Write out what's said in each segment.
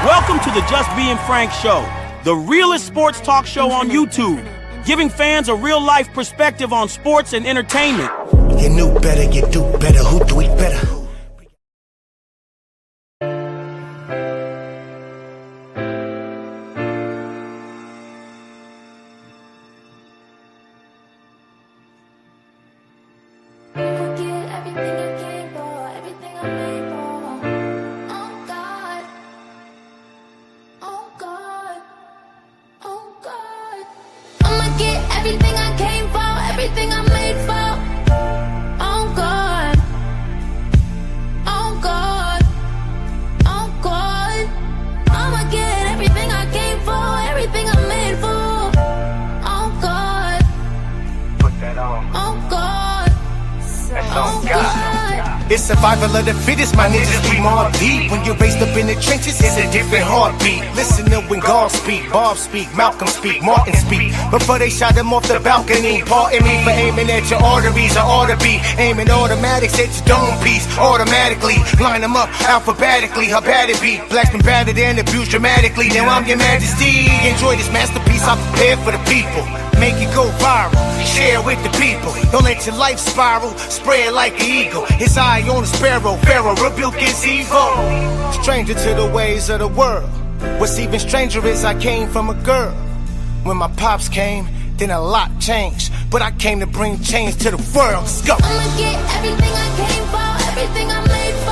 Welcome to the Just Being Frank Show, the realest sports talk show on YouTube, giving fans a real-life perspective on sports and entertainment. You knew better, you do better, who do it better? It's survival of the fittest, my niggas be more deep. When you're raised up in the trenches, it's a different heartbeat. Listen to when God speak, Bob speak, Malcolm speak, Martin speak. Before they shot him off the balcony, pardon me for aiming at your arteries. I ought to be aiming automatics at your dome piece. Automatically, line them up alphabetically. How bad it be? Black's been battered and abused dramatically. Now I'm your majesty. Enjoy this masterpiece, I'm prepared for the people. Make it go viral, share with the people. Don't let your life spiral, spread like an eagle. His eye on the sparrow, Pharaoh rebuke his evil. Stranger to the ways of the world. What's even stranger is I came from a girl. When my pops came, then a lot changed. But I came to bring change to the world. Let's go. I'ma get everything I came for, everything I made for.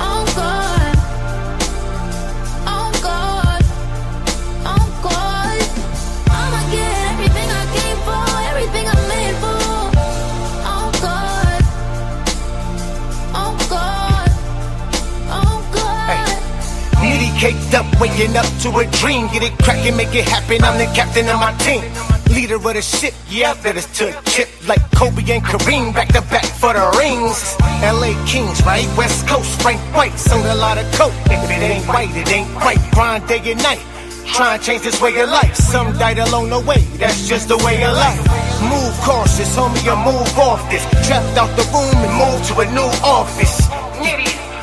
Oh God, oh God, oh God. I'ma get everything I came for, everything I made for. Oh God, oh God, oh God. Hey. Nitty caked up, waking up to a dream. Get it crackin', make it happen, I'm the captain of my team. Leader of the ship, yeah, that is to a chip. Like Kobe and Kareem, back to back for the rings. LA Kings, right? West Coast, Frank White, sold a lot of coke. If it ain't white, it ain't right. Grind day and night, try and change this way of life. Some died along the way, that's just the way of life. Move cautious, homie, or move off this. Trapped out the room and moved to a new office.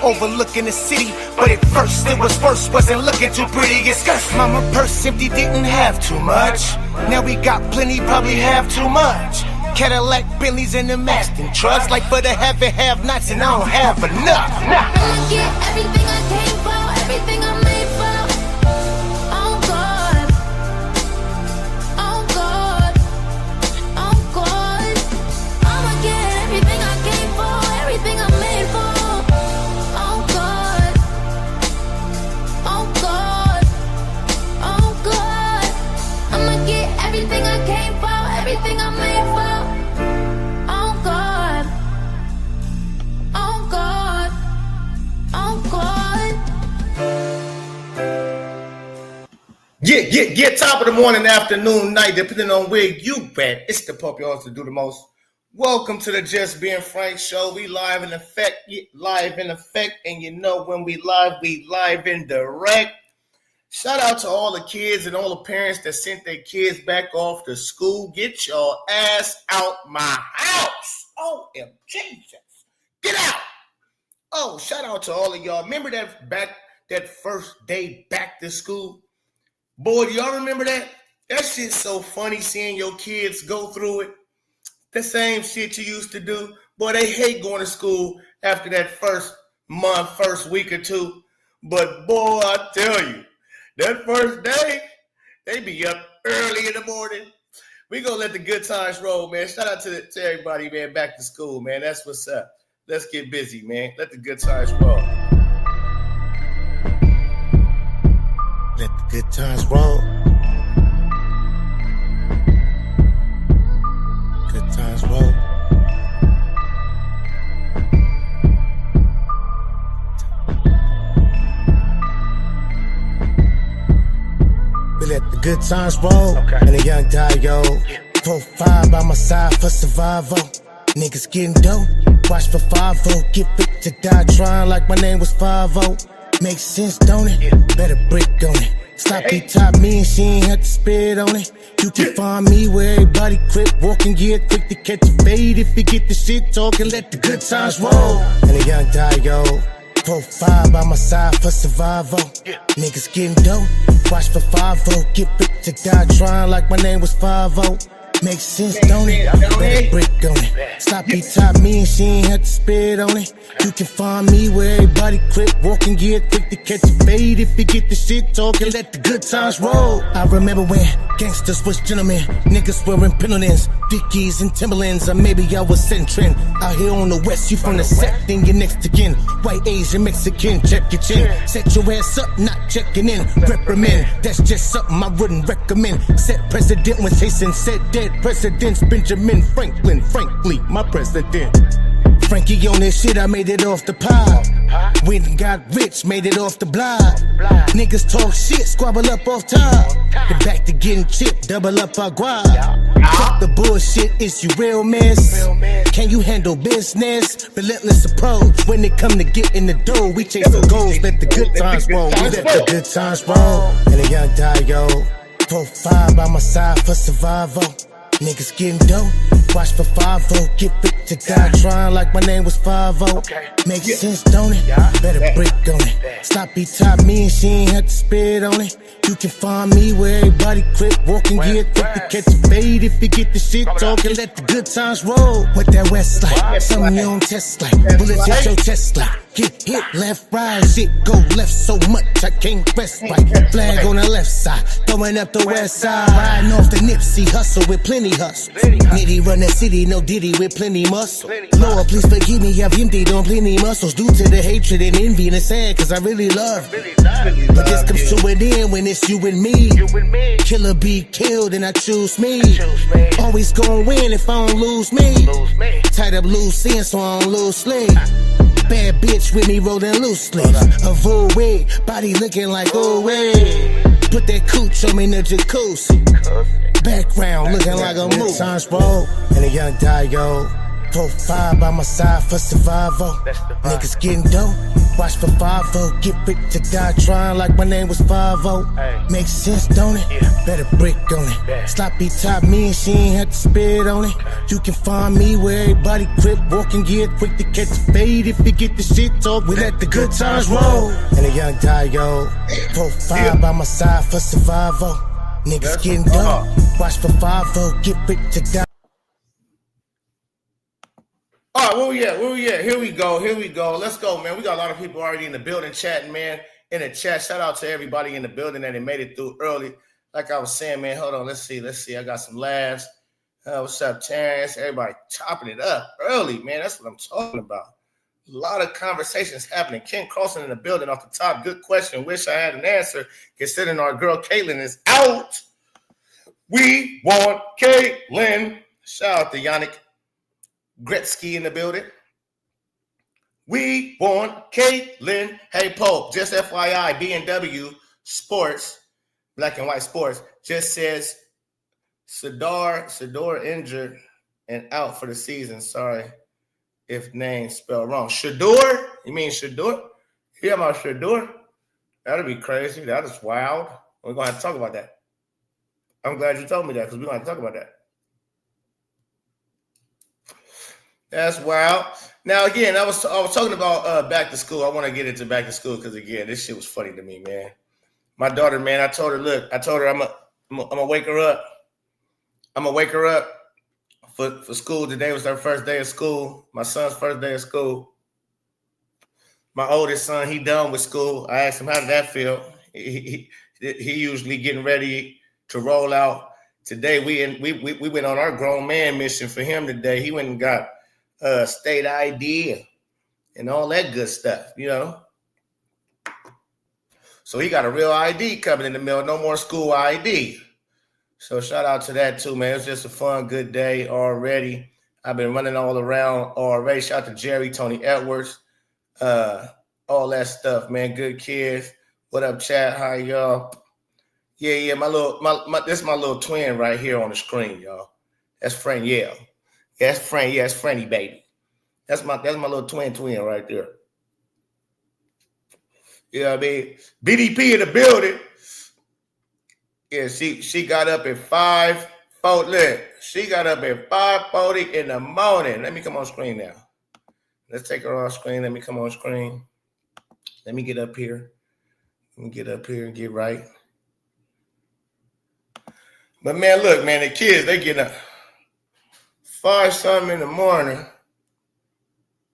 Overlooking the city, but at first it was worse. Wasn't looking too pretty, it's cursed. Mama purse empty, didn't have too much. Now we got plenty, probably have too much. Cadillac, Bentleys, and the Mastin trucks. Like for the have and have-nots, and I don't have enough. I'ma get everything I came for, everything I made for. Oh God, oh God, oh God. I'ma get everything I came for, everything I made for. Oh God, oh God, oh God. I'ma get everything I came for, everything I made for. Oh God, oh God, oh God. Yeah, top of the morning, afternoon, night, depending on where you at. It's the puppy also do the most. Welcome to the Just Being Frank Show. We live in effect, and you know when we live in direct. Shout out to all the kids and all the parents that sent their kids back off to school. Get your ass out my house. OMG. Get out. Oh, shout out to all of y'all. Remember that first day back to school? Boy, do y'all remember that? That shit's so funny seeing your kids go through it. The same shit you used to do. Boy, they hate going to school after that first month, first week or two. But boy, I tell you, that first day, they be up early in the morning. We gonna let the good times roll, man. Shout out to everybody, man, back to school, man. That's what's up. Let's get busy, man. Let the good times roll. Let the good times roll. Good times roll. We let the good times roll. Okay. And a young Dio. 4-5 by my side for survival. Niggas getting dope. Watch for 5-0. Get fit to die trying like my name was 5-0. Makes sense, don't it? Yeah. Better brick on it. Stop hey. Top me and she ain't had to spit on it. You can find me where everybody crip walking, get quick to catch a fade. If you get the shit talking, let the good times roll. And a young Dio. 4-5 by my side for survival. Niggas getting dope, watch for 5-0. Get fit to die trying like my name was 5-0. Makes sense, don't it? Better brick on it. Stop, he top me and she ain't have to spit on it. You can find me where everybody crip, walking gear, quick to catch a fade. If you get the shit talking, let the good times roll. I remember when gangsters was gentlemen, niggas wearing penalties, Dickies and Timberlands, or maybe I was setting trend. Out here on the west, you from the set, then you're next to kin. White, Asian, Mexican, check your chin. Set your ass up, not checking in. Reprimand, that's just something I wouldn't recommend. Set precedent when chasing said dead presidents. Benjamin Franklin, frankly, my president. Frankie on this shit, I made it off the pod. Went and got rich, made it off the block. Niggas talk shit, squabble up off top. Then back to getting chipped, double up our guap. Fuck the bullshit, is you real miss? Can you handle business? Relentless approach, when it come to getting the dough, we chase the goals, let the good times roll. We let the good times roll. And a young die, yo. 4-5 by my side for survival. Niggas getting dope, watch for 5-0. Get fit to die trying like my name was 5-0. Makes sense, don't it? Better brick on it. Stop, he top me and she ain't have to spit on it. You can find me where everybody crip, walking gear, quick to catch a fade. If you get the shit talking, let the good times roll. What that west like, something you don't test like. Bullets hit your chest like. Get hit left, right, shit go left so much I can't rest right. Flag on the left side, throwing up the west side. Riding off the Nipsey, hustle with plenty hustle. Nitty run that city, no Diddy with plenty muscle. Lord, please forgive me, I've emptied on plenty muscles. Due to the hatred and envy and the sad, cause I really love you. But this comes to an end when it's you and me. Killer be killed and I choose me. Always gonna win if I don't lose me. Tied up loose ends so I don't lose sleep. Bad bitch with me rolling loosely. A full wig, body looking like oh wait. Put that cooch on me in the jacuzzi. Background looking like a moose. Times roll and a young die, yo. 4-5 by my side for survival. Niggas getting dope, watch for 5-0. Get fit to die trying like my name was 5-0. Makes sense, don't it? Better brick on it. Sloppy top me and she ain't have to spit on it. You can find me where everybody crip, walking gear, quick to catch a fade. If you get the shit talk, we let the good times roll. And a young die, yo. 4-5 by my side for survival. Niggas getting dope, watch for 5-0. Get fit to die. All right, where we at? Here we go. Let's go, man. We got a lot of people already in the building chatting, man. In the chat, shout out to everybody in the building that made it through early. Like I was saying, man, hold on. Let's see. I got some laughs. What's up, Terrence? Everybody chopping it up early, man. That's what I'm talking about. A lot of conversations happening. Ken Carlson in the building off the top. Good question. Wish I had an answer, considering our girl Caitlin is out. We want Caitlin. Shout out to Yannick Gretzky in the building. We want Caitlin. Hey, Pope, just FYI, B&W Sports, Black and White Sports, just says Sador injured and out for the season. Sorry if name spelled wrong. Shador? You mean Shador? Yeah, about Shador? That'd be crazy. That is wild. We're going to have to talk about that. I'm glad you told me that because we're going to have to talk about that. That's wild. Now, again, I was talking about back to school. I want to get into back to school because, again, this shit was funny to me, man. My daughter, man, I told her I'm gonna wake her up. I'm gonna wake her up for school. Today was her first day of school. My son's first day of school. My oldest son, he done with school. I asked him, how did that feel? He usually getting ready to roll out. Today, we went on our grown man mission for him today. He went and got state ID and all that good stuff, you know. So he got a real ID coming in the mail. No more school ID. So shout out to that too, man. It was just a fun, good day already. I've been running all around already. Shout out to Jerry, Tony Edwards, all that stuff, man. Good kids. What up, chat? Hi, y'all. Yeah. This is my little twin right here on the screen, y'all. That's Frank. Yeah, that's Frank. Yeah, that's Franny, baby. That's my little twin right there. You know what I mean? BDP in the building. Yeah, she got up at 5:40. She got up at 5:40 in the morning. Let me come on screen now. Let's take her on screen. Let me come on screen. Let me get up here. Let me get up here and get right. But man, look, man, the kids, they get up 5-something in the morning.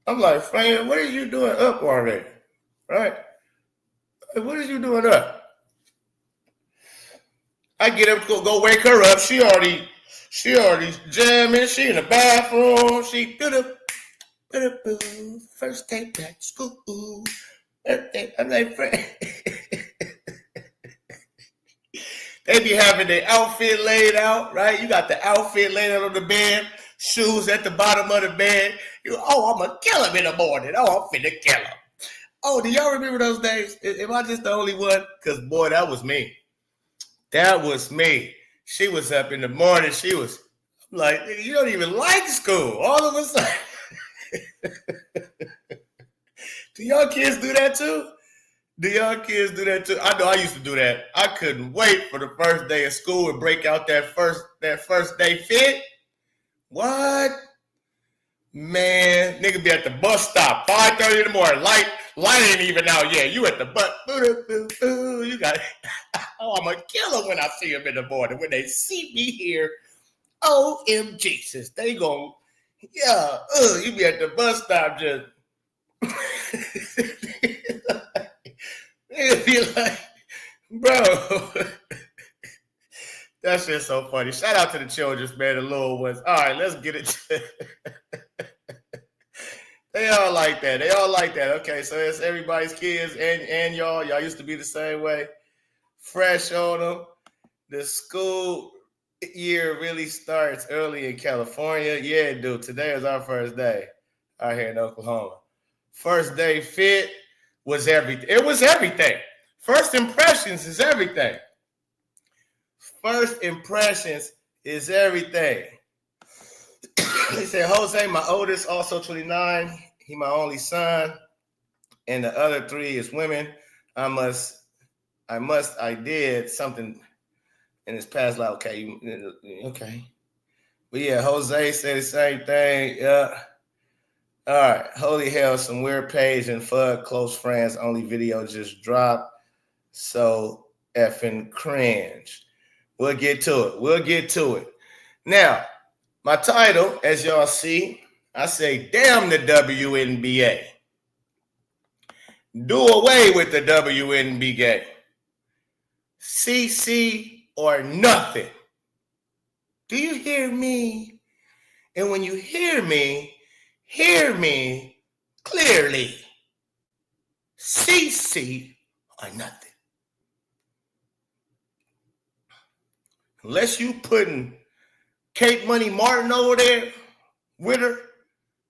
I'm like, Frank, what are you doing up already? Right? Like, what are you doing up? I get up, go wake her up. She already jamming. She in the bathroom. She first day back to school. I'm like, Frank. They be having their outfit laid out, right? You got the outfit laid out on the bed, shoes at the bottom of the bed. I'm going to kill him in the morning. Oh, I'm finna kill him. Oh, do y'all remember those days? Am I just the only one? Because, boy, that was me. That was me. She was up in the morning. She was like, you don't even like school. All of a sudden. Do y'all kids do that too? I know I used to do that. I couldn't wait for the first day of school and break out that first day fit. What? Man, nigga be at the bus stop, 5:30 in the morning. Light ain't even out yet. You at the bus. You got it. Oh, I'm gonna kill them when I see them in the morning. When they see me here, OMG, they gon' you be at the bus stop just it'd be like, bro, that shit's so funny. Shout out to the children, man, the little ones. All right, let's get it. They all like that. Okay, so it's everybody's kids and y'all. Y'all used to be the same way. Fresh on them. The school year really starts early in California. Yeah, dude. Today is our first day out here in Oklahoma. First day fit was everything. It was everything. First impressions is everything. First impressions is everything. He said, Jose, my oldest, also 29. He my only son. And the other 3 is women. I did something in his past life. Okay. But yeah, Jose said the same thing. Yeah. All right. Holy hell, some weird page and FUD close friends only video just dropped. So effing cringe. We'll get to it. Now, my title, as y'all see, I say, damn the WNBA. Do away with the WNBA. CC or nothing. Do you hear me? And when you hear me clearly. CC or nothing. Unless you putting Kate Money Martin over there with her,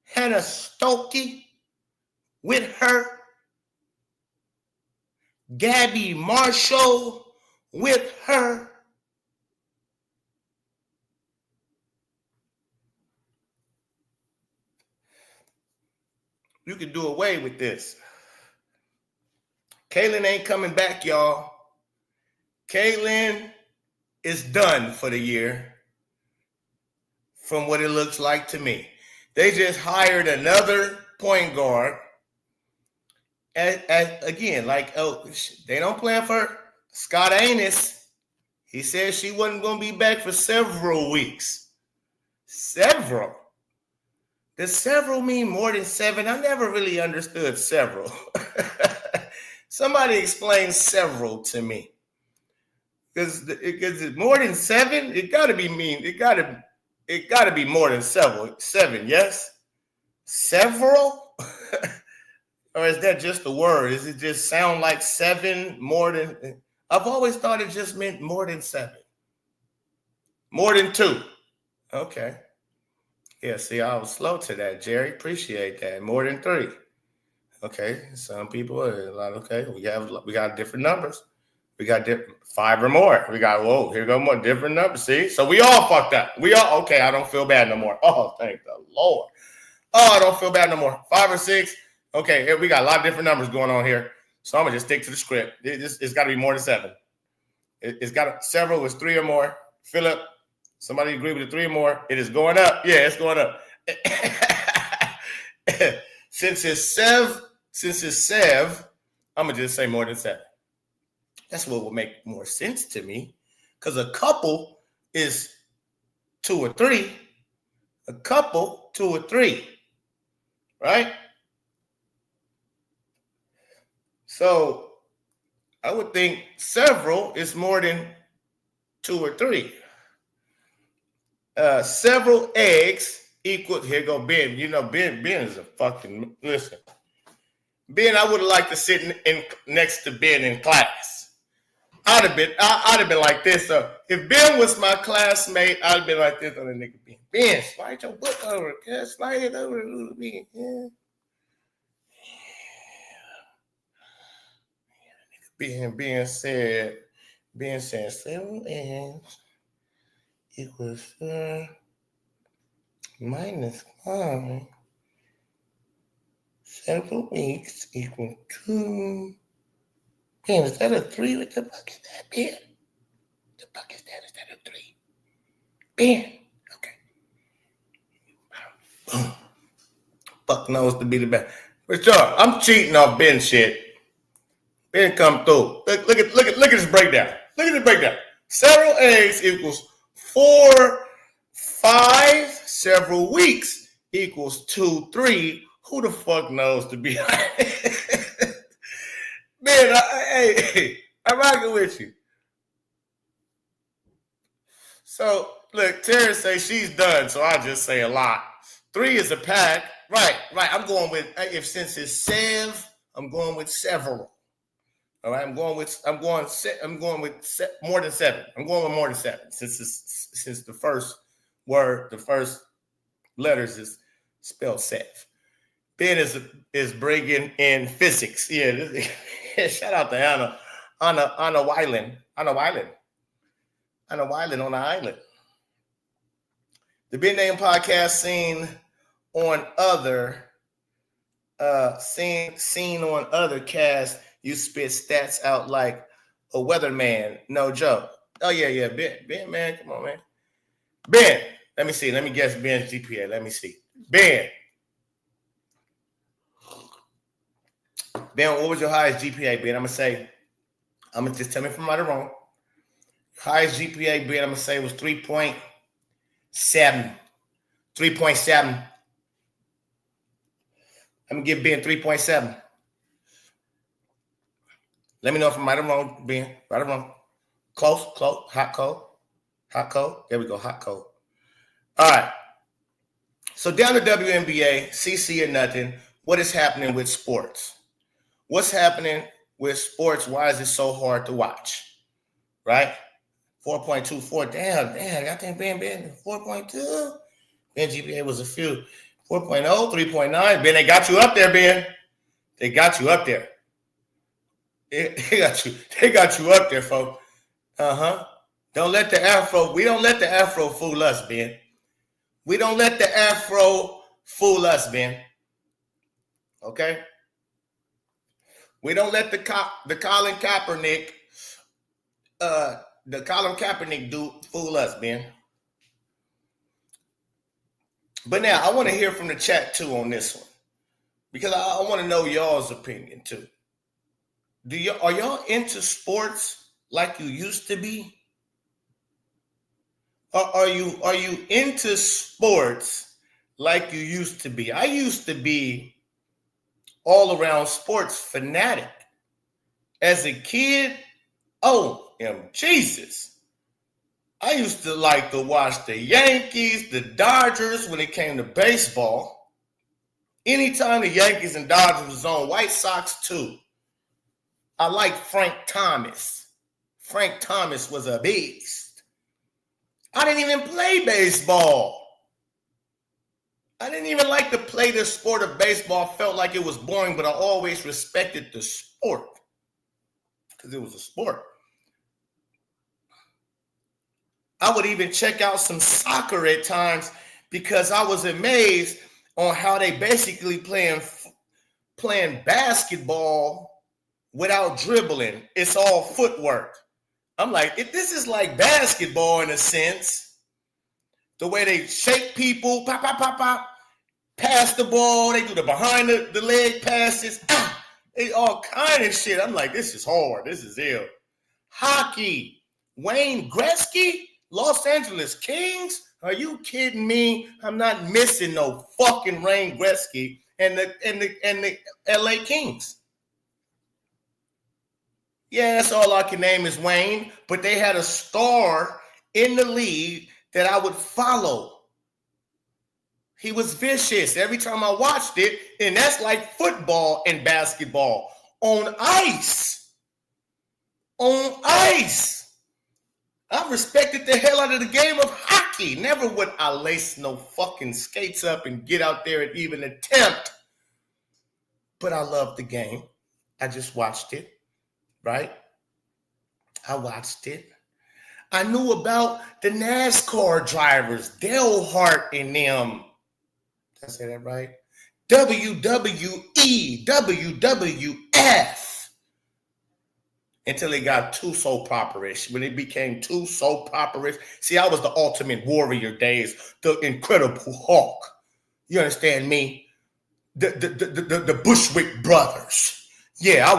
Hannah Stokey with her, Gabby Marshall with her. You can do away with this. Caitlin ain't coming back, y'all. Caitlin is done for the year from what it looks like to me. They just hired another point guard. Again, they don't plan for Scott Anis. He said she wasn't going to be back for several weeks. Several. Does several mean more than 7? I never really understood several. Somebody explain several to me. Because more than 7, it got to be mean. It got to be more than several. 7, yes? Several? Or is that just a word? Does it just sound like 7 more than? I've always thought it just meant more than 7. More than 2. Okay. Yeah, see, I was slow to that, Jerry. Appreciate that. More than 3. Okay. Some people are like, okay, we got different numbers. We got 5 or more. We got, here go more different numbers. See? So we all fucked up. Okay, I don't feel bad no more. Oh, thank the Lord. Oh, I don't feel bad no more. 5 or 6. Okay, here we got a lot of different numbers going on here. So I'm going to just stick to the script. It's got to be more than 7. It's got several. It's 3 or more. Philip, somebody agree with the 3 or more. It is going up. Yeah, it's going up. Since it's Sev, I'm going to just say more than 7. That's what would make more sense to me. Because a couple is 2 or 3. A couple, 2 or 3. Right? So I would think several is more than 2 or 3. Several eggs equal. Here go Ben. You know, Ben is a fucking, listen. Ben, I would have liked to sit in next to Ben in class. I'd have been like this. So if Ben was my classmate, I'd have been like this on the nigga Ben. Ben, slide your book over. Slide it over a little bit. Yeah. Ben said 7 eggs equals minus 5. Several weeks equal 2. Ben, is that a 3? What the fuck is that, Ben? The fuck is that? Is that a 3? Ben. Okay. Fuck knows to be the best. For sure, I'm cheating off Ben shit. Ben come through. Look at this breakdown. Look at the breakdown. Several eggs equals 4, 5. Several weeks equals 2, 3. Who the fuck knows to be? Man, I'm rocking with you. So look, Terry say she's done, so I'll just say a lot. 3 is a pack. Right. I'm going with, since it's sev, I'm going with several. All right, I'm going with more than 7. I'm going with more than 7 since the first word, the first letters is spelled sev. Ben is bringing in physics. Yeah, shout out to Anna Weiland on the island. The Big Name Podcast seen on other casts. You spit stats out like a weatherman. No joke. Oh, yeah. Ben, man, come on, man. Ben, let me see. Let me guess Ben's GPA. Let me see. Ben, what was your highest GPA, Ben? I'm going to just tell me if I'm right or wrong. Highest GPA, Ben, I'm going to say was 3.7. 3.7. I'm going to give Ben 3.7. Let me know if I'm right or wrong, Ben. Right or wrong. Close. Hot, cold. There we go, hot, cold. All right. So down to WNBA, CC or nothing. What is happening with sports? What's happening with sports? Why is it so hard to watch? Right? 4.24. Damn. I think Ben 4.2. Ben GPA was a few. 4.0, 3.9. Ben, they got you up there, Ben. They got you up there. They got you up there, folks. Don't let the Afro. We don't let the Afro fool us, Ben. We don't let the Afro fool us, Ben. Okay? We don't let the Colin Kaepernick, dude fool us, Ben. But now I want to hear from the chat too on this one, because I want to know y'all's opinion too. Are y'all into sports like you used to be? Or are you into sports like you used to be? I used to be all around sports fanatic. As a kid, Jesus. I used to like to watch the Yankees, the Dodgers when it came to baseball. Anytime the Yankees and Dodgers was on, White Sox too. I like Frank Thomas. Frank Thomas was a beast. I didn't even play baseball. I didn't even like to play the sport of baseball. I felt like it was boring, but I always respected the sport because it was a sport. I would even check out some soccer at times because I was amazed on how they basically playing basketball without dribbling. It's all footwork. I'm like, if this is like basketball in a sense, the way they shake people, pop, pass the ball, they do the behind the leg passes, All kind of shit. I'm like, this is hard. This is ill. Hockey. Wayne Gretzky? Los Angeles Kings? Are you kidding me? I'm not missing no fucking Wayne Gretzky and the LA Kings. Yeah, that's all I can name is Wayne, but they had a star in the league that I would follow. He was vicious every time I watched it, and that's like football and basketball on ice. On ice. I respected the hell out of the game of hockey. Never would I lace no fucking skates up and get out there and even attempt. But I loved the game. I just watched it, right? I watched it. I knew about the NASCAR drivers, Dale Hart and them. Did I say that right? WWE, WWF. Until it got too soap opera-ish. When it became too soap opera-ish. See, I was the Ultimate Warrior days, the Incredible Hulk. You understand me? The Bushwick Brothers. Yeah, I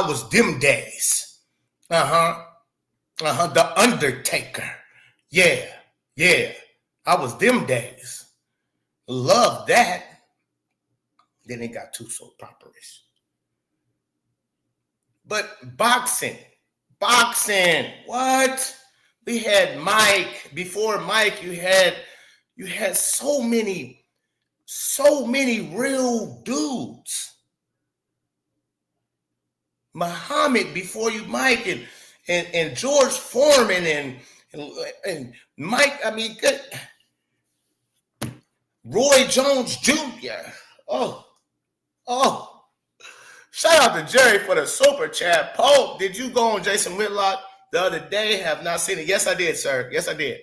was them days. The Undertaker. Yeah. I was them days. Love that. Then it got too soap opera-ish. But boxing. What? We had Mike. Before Mike, you had so many real dudes. Muhammad before you, Mike, and George Foreman and Mike. I mean, good. Roy Jones Jr. Oh. Shout out to Jerry for the super chat. Pope, did you go on Jason Whitlock the other day? Have not seen it. Yes, I did, sir. Yes, I did.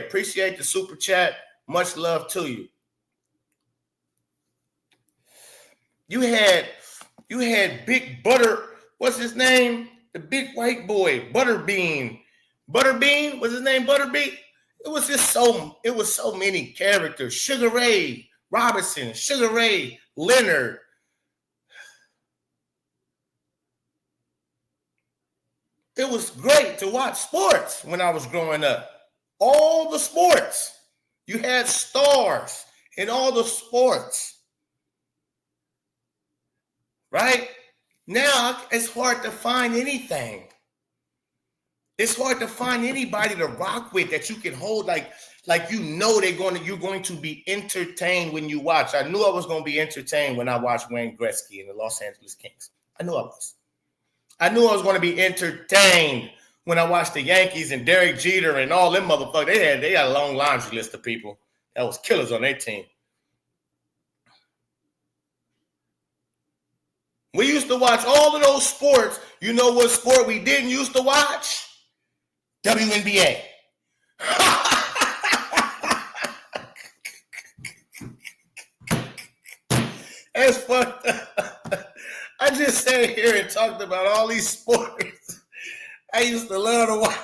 Appreciate the super chat. Much love to you. You had Big Butter. What's his name? The big white boy, Butterbean. Butterbean? Was his name Butterbean? It was so many characters. Sugar Ray Robinson, Sugar Ray Leonard. It was great to watch sports when I was growing up. All the sports. You had stars in all the sports. Right? Now it's hard to find anything. It's hard to find anybody to rock with that you can hold like you're going to be entertained when you watch. I knew I was going to be entertained when I watched Wayne Gretzky and the Los Angeles Kings. I knew I was. I knew I was going to be entertained when I watched the Yankees and Derek Jeter and all them motherfuckers. They got a long laundry list of people that was killers on their team. We used to watch all of those sports. You know what sport we didn't used to watch? WNBA. That's fucked up. I just sat here and talked about all these sports I used to love to watch.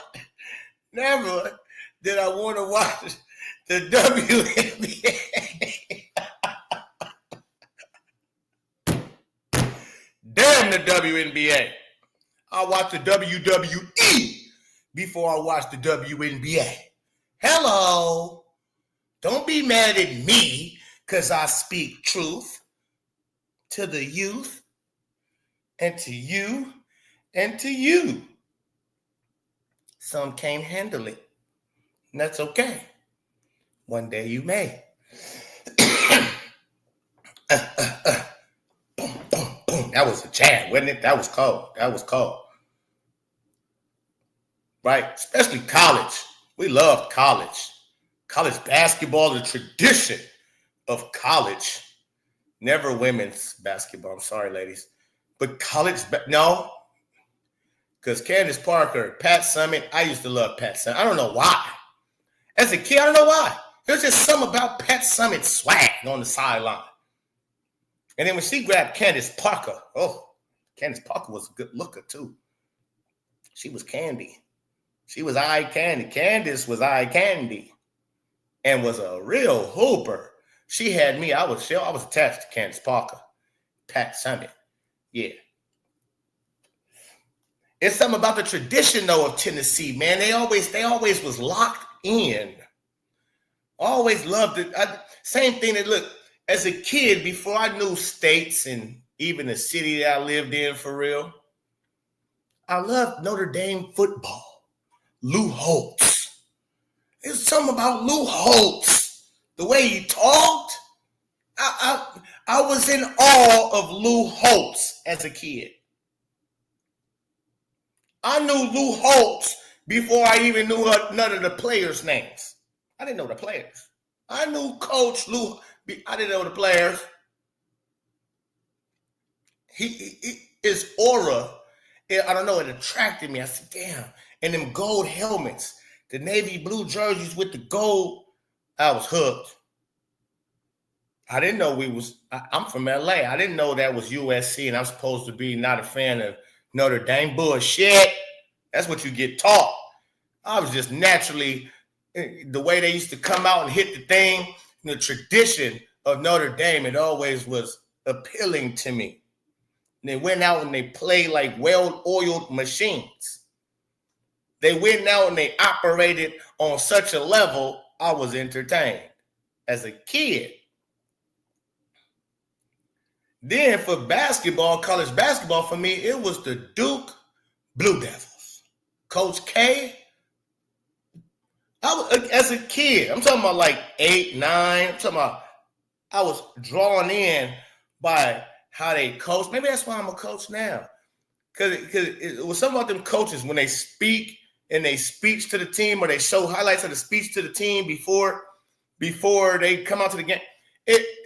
Never did I want to watch the WNBA. Damn the WNBA. I watch the WWE before I watch the WNBA. Hello. Don't be mad at me because I speak truth to the youth and to you and to you. Some can't handle it. And that's okay. One day you may. Boom, boom, boom. That was a jam, wasn't it? That was cold. Right? Especially college. We loved college. College basketball, the tradition of college. Never women's basketball. I'm sorry, ladies. But college, no. Because Candace Parker, Pat Summitt, I used to love Pat Summitt. I don't know why. As a kid, I don't know why. There's just something about Pat Summitt's swag on the sideline. And then when she grabbed Candace Parker, Candace Parker was a good looker too. She was candy. She was eye candy. Candace was eye candy and was a real hooper. She had me. I was attached to Candace Parker. Pat Summitt. Yeah. It's something about the tradition, though, of Tennessee, man. They always was locked in. Always loved it. Same thing that, look, as a kid, before I knew states and even the city that I lived in for real, I loved Notre Dame football. Lou Holtz. There's something about Lou Holtz. The way he talked. I was in awe of Lou Holtz as a kid. I knew Lou Holtz before I even knew none of the players' names. I didn't know the players. I knew Coach Lou. I didn't know the players. His aura, I don't know, it attracted me. I said, damn. And them gold helmets, the navy blue jerseys with the gold, I was hooked. I didn't know I'm from LA. I didn't know that was USC and I'm supposed to be not a fan of Notre Dame. Bullshit. That's what you get taught. I was just naturally, the way they used to come out and hit the thing, the tradition of Notre Dame, it always was appealing to me. And they went out and they played like well-oiled machines. They went out and they operated on such a level, I was entertained as a kid. Then for basketball, college basketball, for me, it was the Duke Blue Devils. Coach K, as a kid, I'm talking about like 8, 9, I'm talking about I was drawn in by how they coach. Maybe that's why I'm a coach now. Because it was something about them coaches when they speak and they speech to the team or they show highlights of the speech to the team before they come out to the game.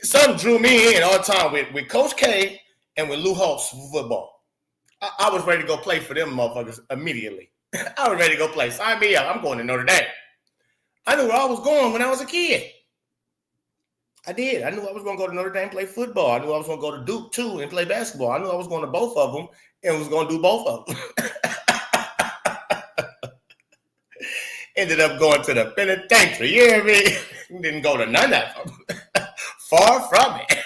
Something drew me in all the time with Coach K and with Lou Holtz football. I was ready to go play for them motherfuckers immediately. I was ready to go play. Sign me up. I'm going to Notre Dame. I knew where I was going when I was a kid. I did. I knew I was going to go to Notre Dame and play football. I knew I was going to go to Duke, too, and play basketball. I knew I was going to both of them and was going to do both of them. Ended up going to the penitentiary. You hear me? Didn't go to none of them. Far from it.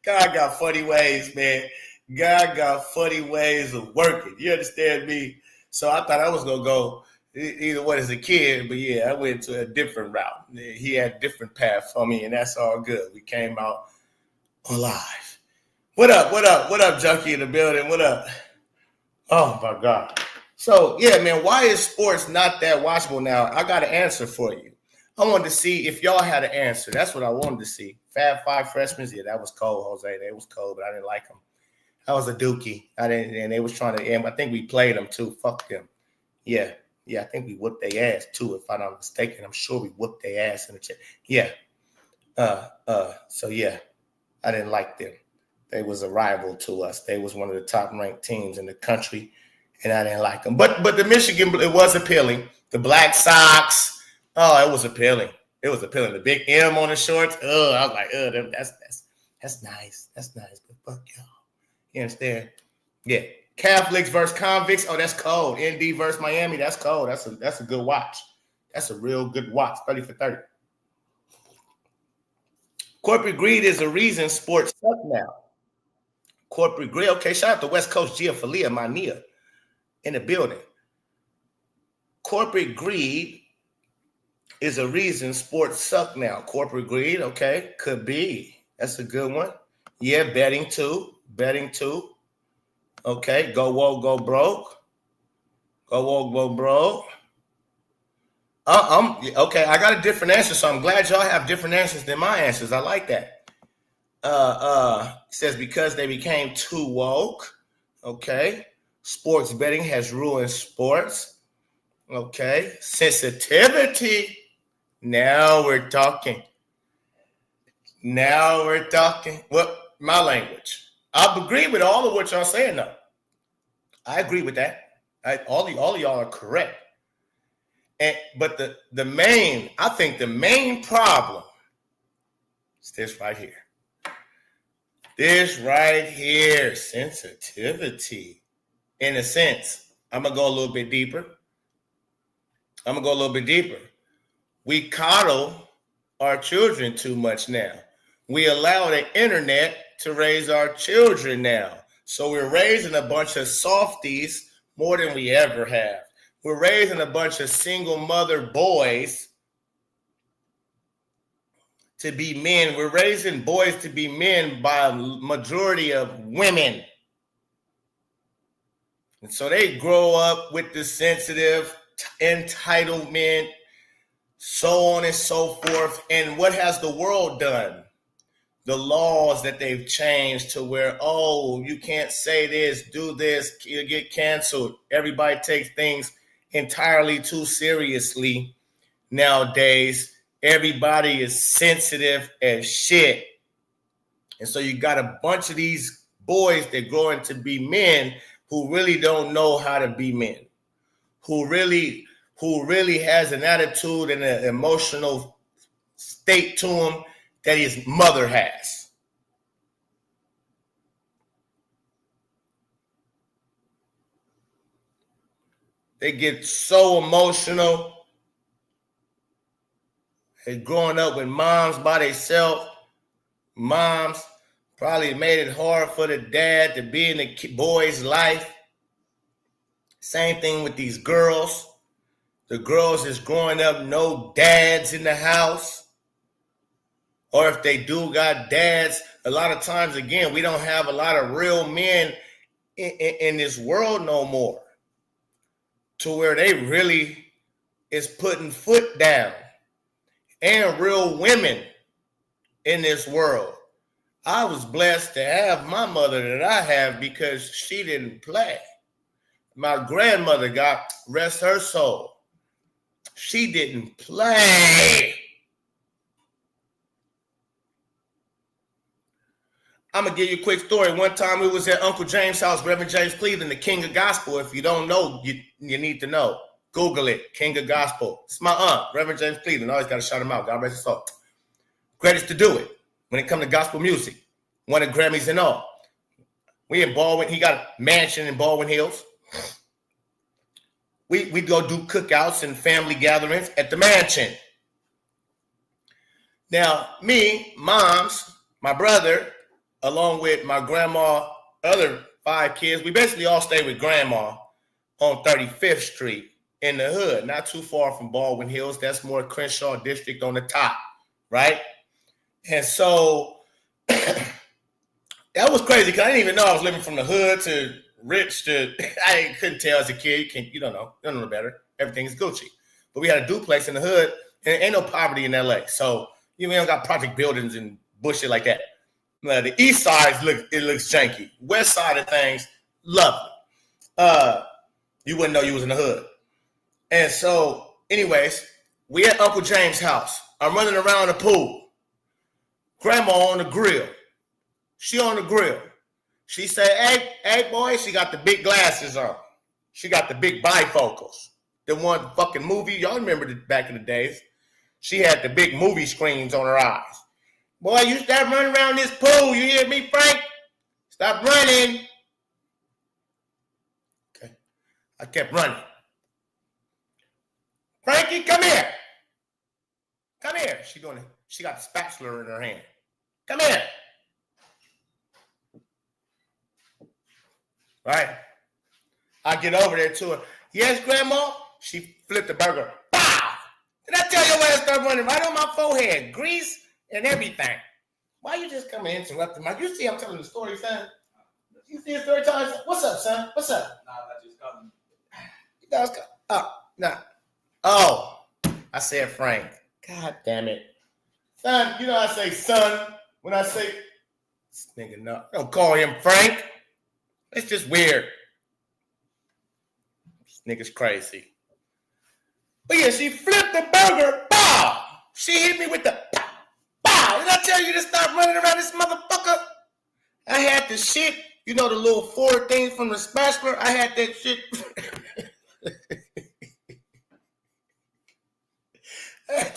God got funny ways, man. God got funny ways of working. You understand me? So I thought I was going to go either way as a kid, but yeah, I went to a different route. He had a different path for me, and that's all good. We came out alive. What up, Junkie in the building? What up? Oh, my God. So, yeah, man, why is sports not that watchable now? I got an answer for you. I wanted to see if y'all had an answer. That's what I wanted to see. Fab Five freshmen, yeah, that was cold, Jose. They was cold, but I didn't like them. I was a dookie. And they was trying to, and I think we played them too. Fuck them. Yeah, I think we whooped their ass too, if I'm not mistaken. I'm sure we whooped their ass in the chat. Yeah. So yeah, I didn't like them. They was a rival to us. They was one of the top ranked teams in the country, and I didn't like them. But the Michigan, it was appealing. The Black Sox. Oh, it was appealing. It was appealing. The big M on the shorts. Oh, I was like, that's nice. That's nice. But fuck y'all. You understand? Yeah. Catholics versus convicts. Oh, that's cold. ND versus Miami. That's cold. That's a good watch. That's a real good watch. 30 for 30. Corporate greed is a reason sports suck now. Corporate greed. Okay, shout out to West Coast Gia Falia Mania in the building. Corporate greed is a reason sports suck now. Corporate greed, okay, could be. That's a good one. Yeah, betting too. Okay, go woke, go broke. Go woke, go broke. Okay, I got a different answer, so I'm glad y'all have different answers than my answers. I like that. It says because they became too woke. Okay. Sports betting has ruined sports. Okay. Sensitivity. Now we're talking. Well, my language. I agree with all of what y'all saying, though. I agree with that. All of y'all are correct. But the main problem is this right here. This right here, sensitivity. In a sense, I'm going to go a little bit deeper. We coddle our children too much now. We allow the internet to raise our children now. So we're raising a bunch of softies more than we ever have. We're raising a bunch of single mother boys to be men. We're raising boys to be men by a majority of women. And so they grow up with the sensitive entitlement, so on and so forth. And what has the world done? The laws that they've changed to where, oh, you can't say this, do this, you'll get canceled. Everybody takes things entirely too seriously nowadays. Everybody is sensitive as shit. And so you got a bunch of these boys that grow into be men who really don't know how to be men, who really has an attitude and an emotional state to them that his mother has. They get so emotional. They're growing up with moms by themselves. Moms probably made it hard for the dad to be in the boy's life. Same thing with these girls. The girls is growing up, no dads in the house. Or if they do got dads, a lot of times, again, we don't have a lot of real men in this world no more. To where they really is putting foot down. And real women in this world. I was blessed to have my mother that I have because she didn't play. My grandmother, God rest her soul, she didn't play. I'm going to give you a quick story. One time we was at Uncle James' house, Reverend James Cleveland, the King of Gospel. If you don't know, you need to know. Google it, King of Gospel. It's my aunt, Reverend James Cleveland. I always got to shout him out. God rest his soul. Greatest to do it when it comes to gospel music. Won the Grammys and all. We in Baldwin. He got a mansion in Baldwin Hills. We go do cookouts and family gatherings at the mansion. Now, me, moms, my brother, along with my grandma, other 5 kids, we basically all stay with grandma on 35th Street in the hood, not too far from Baldwin Hills. That's more Crenshaw District on the top, right? And so that was crazy because I didn't even know I was living from the hood to rich to, I couldn't tell as a kid. You don't know. You don't know better. Everything's Gucci. But we had a duplex in the hood, and ain't no poverty in LA. So we don't got project buildings and bullshit like that. Now, the east side looks janky. West side of things, lovely. You wouldn't know you was in the hood. And so, anyways, we at Uncle James' house. I'm running around the pool. Grandma on the grill. She on the grill. She said, hey, boy, she got the big glasses on. She got the big bifocals. The one fucking movie. Y'all remember back in the days. She had the big movie screens on her eyes. Boy, you stop running around this pool. You hear me, Frank? Stop running. Okay. I kept running. Frankie, come here. Come here. She got the spatula in her hand. Come here. Right? I get over there to her. Yes, Grandma? She flipped the burger. Pow! Did I tell you where I started running? Right on my forehead. Grease and everything. Why you just coming in interrupting my? You see I'm telling the story, son? You see the story time? What's up, son? What's up? Nah, that just coming. You guys come. Oh, nah. Oh, I said Frank. God damn it. Son, you know I say son when I say this nigga, no. Don't call him Frank. It's just weird. This nigga's crazy. But yeah, she flipped the burger. Bow! She hit me with the bow. Did I tell you to stop running around this motherfucker? I had the shit, you know, the little 4 things from the spatula. I had that shit. I had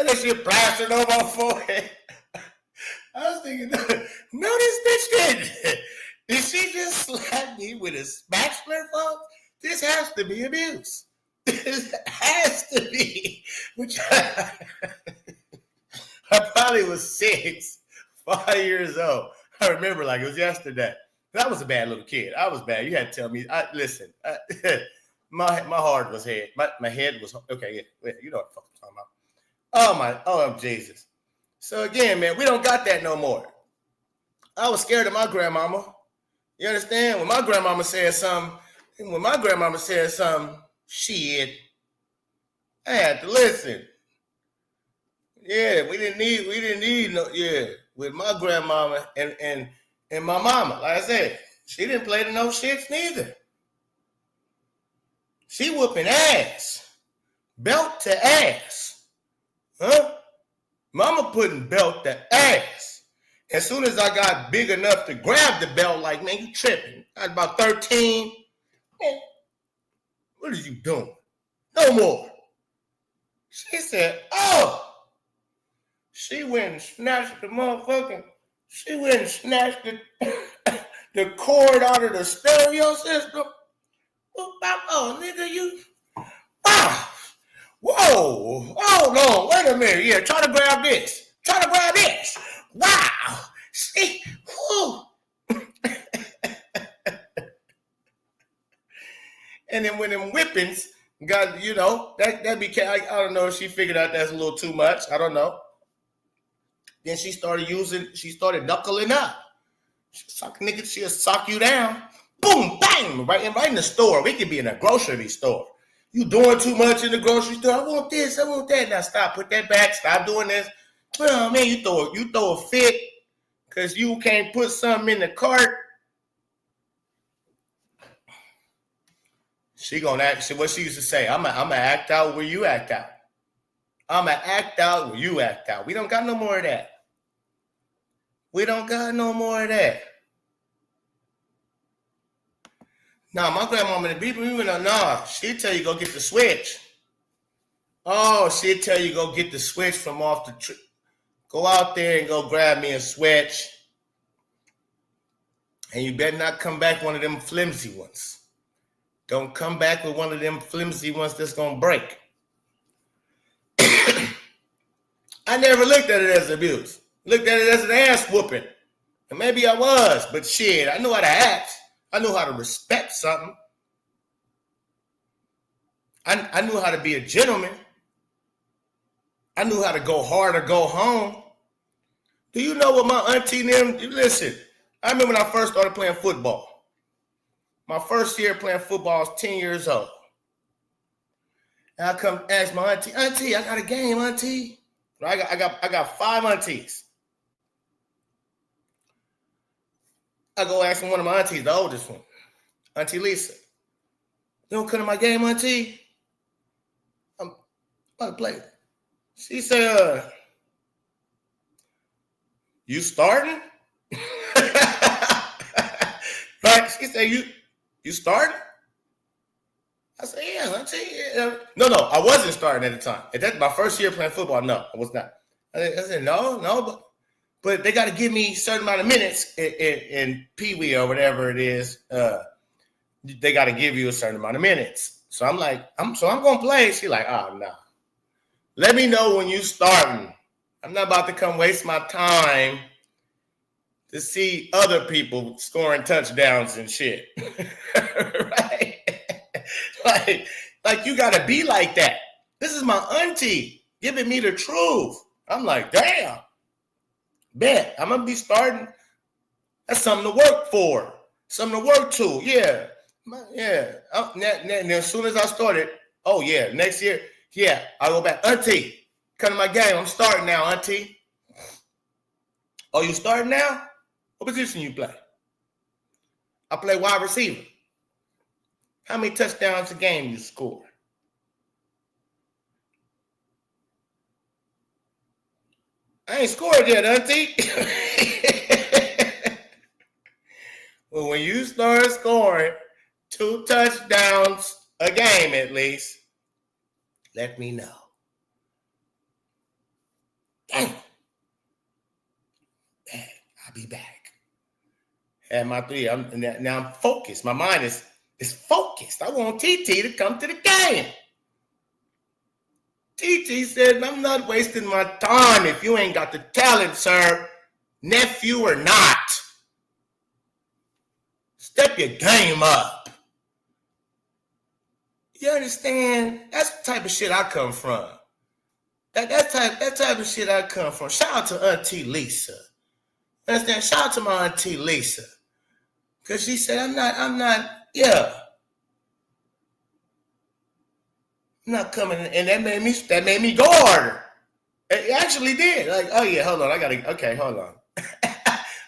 that shit plastered on my forehead. I was thinking, no, this bitch did she just slap me with a spatula, folks? This has to be abuse. This has to be. Which her I probably was 5 years old. I remember like it was yesterday. I was a bad little kid. I was bad. You had to tell me. Listen. My heart was head. My head was okay. Yeah, you know what the fuck I'm talking about. Oh Jesus. So again, man, we don't got that no more. I was scared of my grandmama. You understand? When my grandmama said something, shit, I had to listen. Yeah, we didn't need no, yeah. With my grandmama and my mama, like I said, she didn't play to no shits neither. She whooping ass. Belt to ass. Huh? Mama putting belt to ass. As soon as I got big enough to grab the belt, like, man, you tripping. I was about 13. Man, what are you doing? No more. She said, oh. She went and snatched the motherfucking, the cord out of the stereo system. Oh, nigga, you. Wow. Whoa. Hold on. Wait a minute. Yeah, try to grab this. Wow. See? Whoo. And then when them whippings got, that became, I don't know if she figured out that's a little too much. I don't know. Then she started knuckling up. She'll sock you down. Boom, bang, right in the store. We could be in a grocery store. You doing too much in the grocery store. I want this, I want that. Now stop, put that back, stop doing this. Well, man, you throw a fit because you can't put something in the cart. She gonna act, what she used to say, I'm gonna act out where you act out. I'm gonna act out where you act out. We don't got no more of that. Nah, my grandmama, she'd tell you go get the switch. Oh, she'd tell you go get the switch from off the tree. Go out there and go grab me a switch. And you better not come back one of them flimsy ones. Don't come back with one of them flimsy ones that's going to break. I never looked at it as abuse. Looked at it as an ass whooping. And maybe I was, but shit, I knew how to act. I knew how to respect something. I knew how to be a gentleman. I knew how to go hard or go home. Do you know what my auntie and them, listen, I remember when I first started playing football. My first year playing football, I was 10 years old. And I come ask my auntie, I got a game, auntie. I got 5 aunties. I go ask one of my aunties, the oldest one, Auntie Lisa. You don't come to my game, auntie? I'm about to play. She said, you starting? Right? She said, you starting? I said, yeah, auntie. Yeah. No, I wasn't starting at the time. That's my first year playing football. No, I was not. I said, no, but they got to give me a certain amount of minutes in Pee Wee or whatever it is. They got to give you a certain amount of minutes. So I'm like, I'm going to play. She like, oh, no. Let me know when you starting. I'm not about to come waste my time to see other people scoring touchdowns and shit. Right? Like you got to be like that. This is my auntie giving me the truth. I'm like, damn. Bet I'm gonna be starting. That's something to work for, something to work to. Yeah. And as soon as I started, oh yeah, next year, yeah, I go back. Auntie, come to my game. I'm starting now, auntie. Oh, you starting now? What position you play? I play wide receiver. How many touchdowns a game you score? I ain't scored yet, auntie. Well, when you start scoring 2 touchdowns a game at least, let me know. Dang. I'll be back. Had my 3. Now I'm focused. My mind is focused. I want TT to come to the game. TT said, I'm not wasting my time if you ain't got the talent, sir. Nephew or not. Step your game up. You understand? That's the type of shit I come from. That type of shit I come from. Shout out to Auntie Lisa. Understand? Shout out to my Auntie Lisa. Because she said, I'm not, I'm not coming. And that made me go harder. It actually did. Like, oh yeah, hold on. Hold on.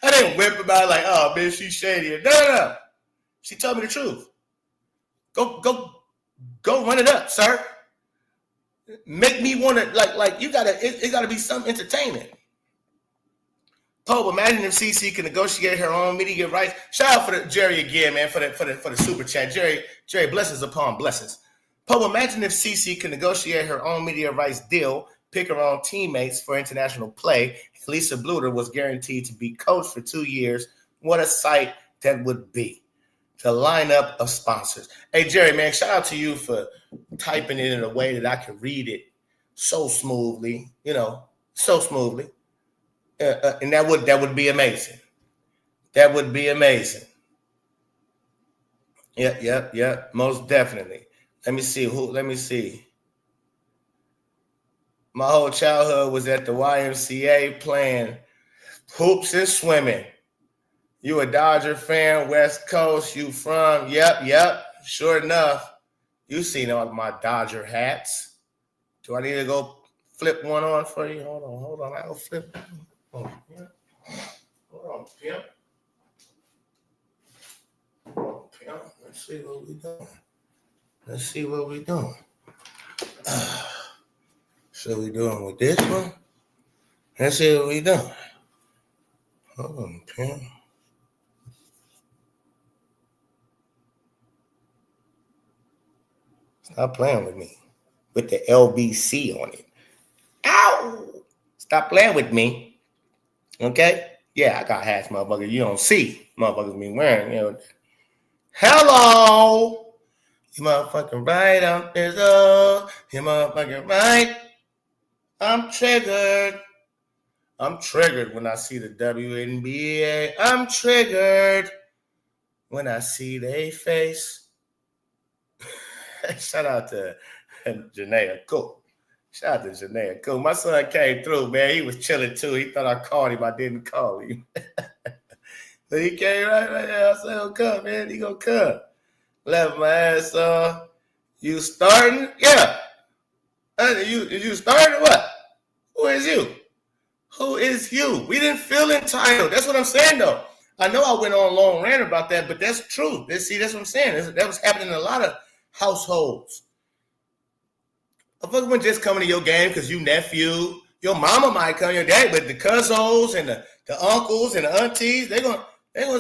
I didn't whip about it like, oh, bitch, she's shady. No. She told me the truth. Go run it up, sir. Make me want to, like you gotta, it gotta be some entertainment. Pope, imagine if CC can negotiate her own media rights. Shout out for Jerry again, man, for the super chat. Jerry, blessings upon blessings. Pope, imagine if CC can negotiate her own media rights deal, pick her own teammates for international play. Lisa Bluter was guaranteed to be coached for 2 years. What a sight that would be. The lineup of sponsors. Hey, Jerry, man, shout out to you for typing it in a way that I can read it so smoothly, so smoothly. And that would be amazing. That would be amazing. Yep. Most definitely. Let me see. My whole childhood was at the YMCA playing hoops and swimming. You a Dodger fan, West Coast, you from? Yep. Sure enough. You seen all my Dodger hats. Do I need to go flip one on for you? Hold on. I'll flip one. Hold on, pimp. Let's see what we doing. So we doing with this one? Let's see what we doing. Hold on, pimp. Stop playing with me. With the LBC on it. Ow! Stop playing with me. Okay? Yeah, I got hats, motherfucker. You don't see motherfuckers be wearing, Hello! You motherfucking right, I'm physical. You motherfucking right. I'm triggered. I'm triggered when I see the WNBA. I'm triggered when I see they face. Shout out to Janaea Cool. Shout out to Janaea Cool. My son came through, man. He was chilling too. He thought I called him. I didn't call him. But he came right there. I said, he'll come, man. He gonna come. Left my ass on. You starting? Yeah. You starting or what? Who is you? Who is you? We didn't feel entitled. That's what I'm saying, though. I know I went on a long rant about that, but that's true. That's what I'm saying. That was happening in a lot of households. A fucker wasn't just coming to your game because you nephew. Your mama might come, your dad, but the cousins and the uncles and the aunties, they're gonna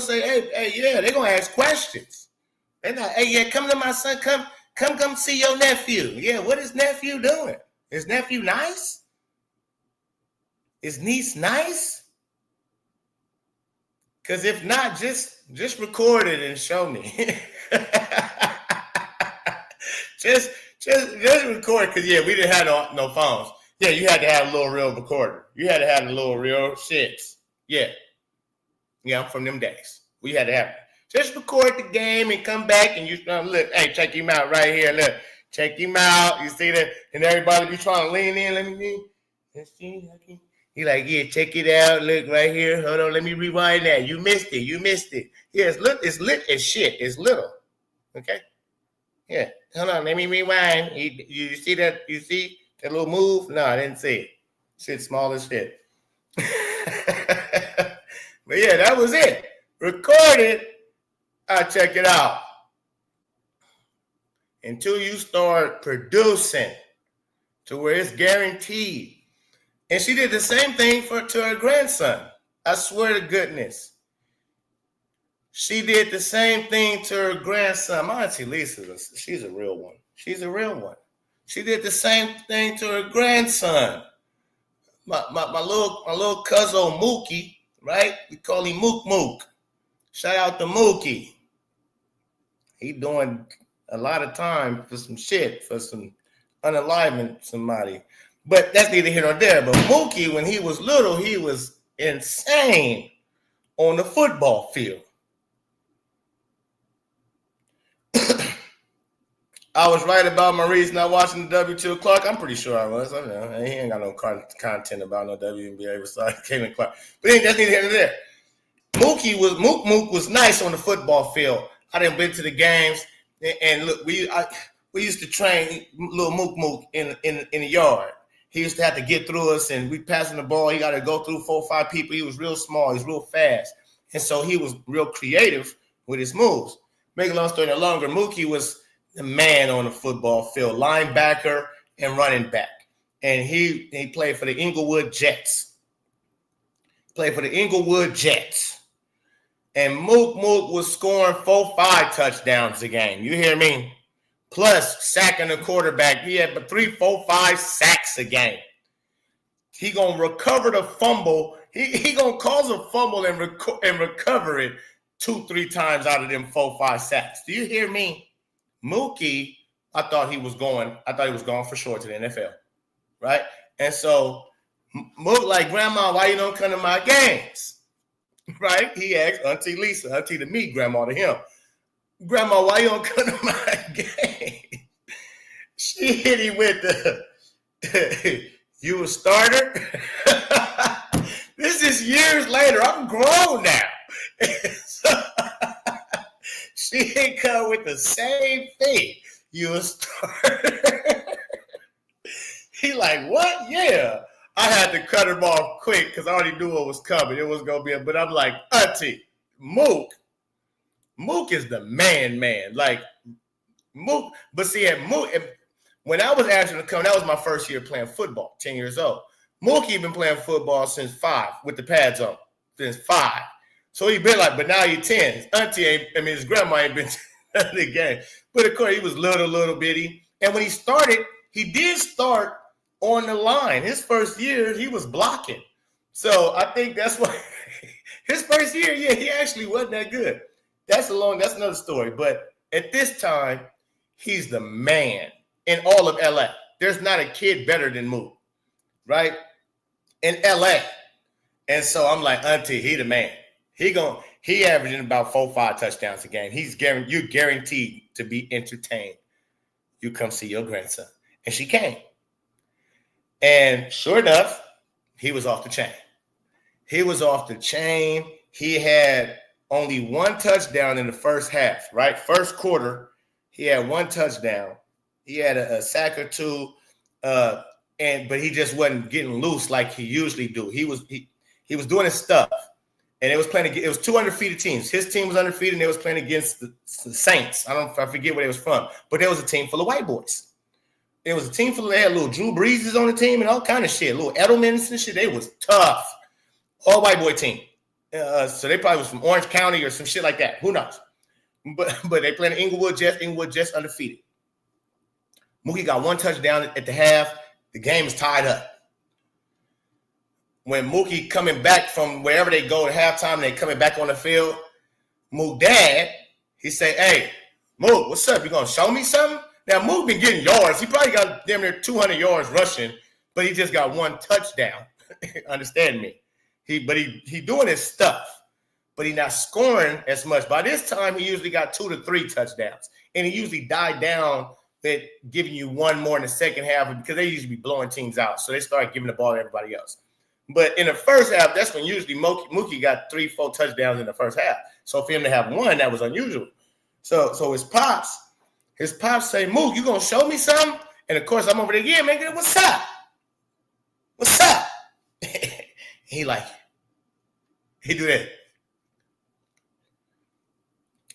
say, hey, yeah, they're gonna ask questions. They're not, hey, yeah, come to my son, come see your nephew. Yeah, what is nephew doing? Is nephew nice? Is niece nice? Because if not, just record it and show me. just record, because yeah, we didn't have no phones. Yeah, you had to have a little real recorder. You had to have a little real shits. Yeah, I'm from them days. We had to have it. Just record the game and come back and you look. Hey, check him out right here. Look, check him out. You see that? And everybody be trying to lean in. Let me see. Let's see. He like, yeah, check it out. Look right here. Hold on, let me rewind that. You missed it. Yeah, it's lit as shit. It's little. Okay. Yeah. Hold on, let me rewind. You see that? You see that little move? No, I didn't see it. Shit's small as shit. But yeah, that was it. Record it. I'll check it out. Until you start producing to where it's guaranteed. And she did the same thing to her grandson. I swear to goodness. She did the same thing to her grandson. My auntie Lisa, she's a real one. She's a real one. She did the same thing to her grandson. My little cousin Mookie, right? We call him Mook. Shout out to Mookie. He doing a lot of time for some shit, for some unaliving somebody. But that's neither here nor there. But Mookie, when he was little, he was insane on the football field. I was right about Maurice not watching the W2 Clark. I'm pretty sure I was. I don't know. He ain't got no content about no WNBA besides Caitlin Clark. But that's neither here nor there. Mook was nice on the football field. I done been to the games, and look, we used to train little Mook in the yard. He used to have to get through us, and we passing the ball. He got to go through 4 or 5 people. He was real small. He was real fast, and so he was real creative with his moves. Make a long story longer, Mookie was the man on the football field, linebacker and running back, and he played for the Inglewood Jets. And Mook was scoring 4-5 touchdowns a game. You hear me? Plus sacking the quarterback. He had 3, 4, 5 sacks a game. He gonna recover the fumble. He gonna cause a fumble and recover it 2, 3 times out of them 4, 5 sacks. Do you hear me? Mookie, I thought he was going for sure to the NFL, right? And so Mook like, Grandma, why you don't come to my games? Right? He asked Auntie Lisa, Auntie to me, Grandma to him. Grandma, why you don't come to my game? She hit him with the, you a starter? This is years later. I'm grown now. So, she ain't come with the same thing. You a starter? He like, what? Yeah. I had to cut him off quick because I already knew what was coming. It was going to be but I'm like, Auntie, Mook is the man. Like, Mook. But see, at Mook, when I was asking to come, that was my first year playing football, 10 years old. Mookie been playing football since 5 with the pads on, since 5. So he been like, but now he's 10. His grandma ain't been to the game. But of course, he was little bitty. And when he started, he did start on the line. His first year, he was blocking. So I think that's why his first year, yeah, he actually wasn't that good. That's another story. But at this time, he's the man in all of LA. There's not a kid better than Mook, right? In LA. And so I'm like, Auntie, he the man. He averaging about 4 or 5 touchdowns a game. You're guaranteed to be entertained. You come see your grandson. And she came. And sure enough, he was off the chain. He had only 1 touchdown in the first half, right? First quarter, he had 1 touchdown. He had a sack or 2, but he just wasn't getting loose like he usually do. He was doing his stuff. And it was 2 undefeated teams. His team was undefeated, and they was playing against the Saints. I forget where they was from, but there was a team full of white boys. It was a team full of, they had little Drew Breeses on the team and all kind of shit, little Edelmans and shit. They was tough. All white boy team. So they probably was from Orange County or some shit like that. Who knows? But they playing the Inglewood Jets undefeated. Mookie got 1 touchdown at the half. The game is tied up. When Mookie coming back from wherever they go at halftime, they coming back on the field, Mook dad, he say, hey, Mook, what's up? You going to show me something? Now, Mook been getting yards. He probably got damn near 200 yards rushing, but he just got 1 touchdown. Understand me? He doing his stuff, but he not scoring as much. By this time, he usually got 2 to 3 touchdowns, and he usually died down at giving you 1 more in the second half because they usually be blowing teams out, so they start giving the ball to everybody else. But in the first half, that's when usually Mookie got 3, 4 touchdowns in the first half. So for him to have 1, that was unusual. So his pops say, Mook, you gonna show me something? And of course, I'm over there, yeah, man, what's up? What's up? He do that.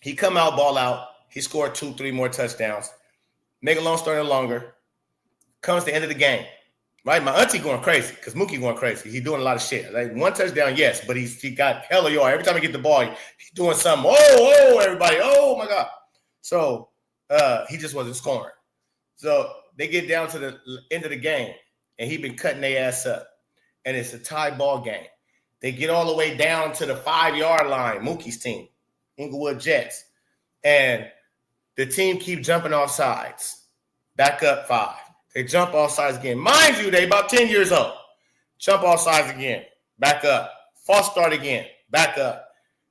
He come out, ball out. He scored 2, 3 more touchdowns. Make a long story longer. Comes the end of the game. Right, my auntie going crazy because Mookie going crazy. He doing a lot of shit. Like 1 touchdown, yes, but he got hella yard. Every time he get the ball, he's doing something. Oh, everybody, oh my God. So he just wasn't scoring. So they get down to the end of the game, and he been cutting their ass up, and it's a tie ball game. They get all the way down to the 5-yard line, Mookie's team, Inglewood Jets, and the team keep jumping off sides. Back up 5. They jump all sides again. Mind you, they about 10 years old. Jump all sides again. Back up. False start again. Back up.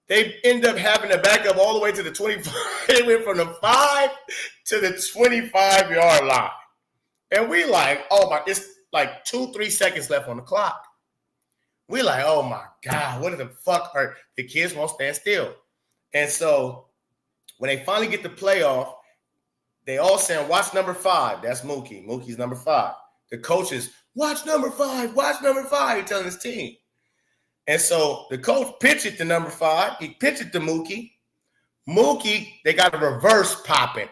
They end up having to back up all the way to the 25. They went from the 5 to the 25-yard line. And we like, oh my, it's like 2-3 seconds left on the clock. We like, oh my God, what the fuck are the kids won't stand still. And so when they finally get the playoff, they all saying, watch number 5. That's Mookie. Mookie's number 5. The coaches, watch number 5, watch number 5. He's telling his team. And so the coach pitched it to number 5. He pitched it to Mookie. Mookie, they got a reverse popping.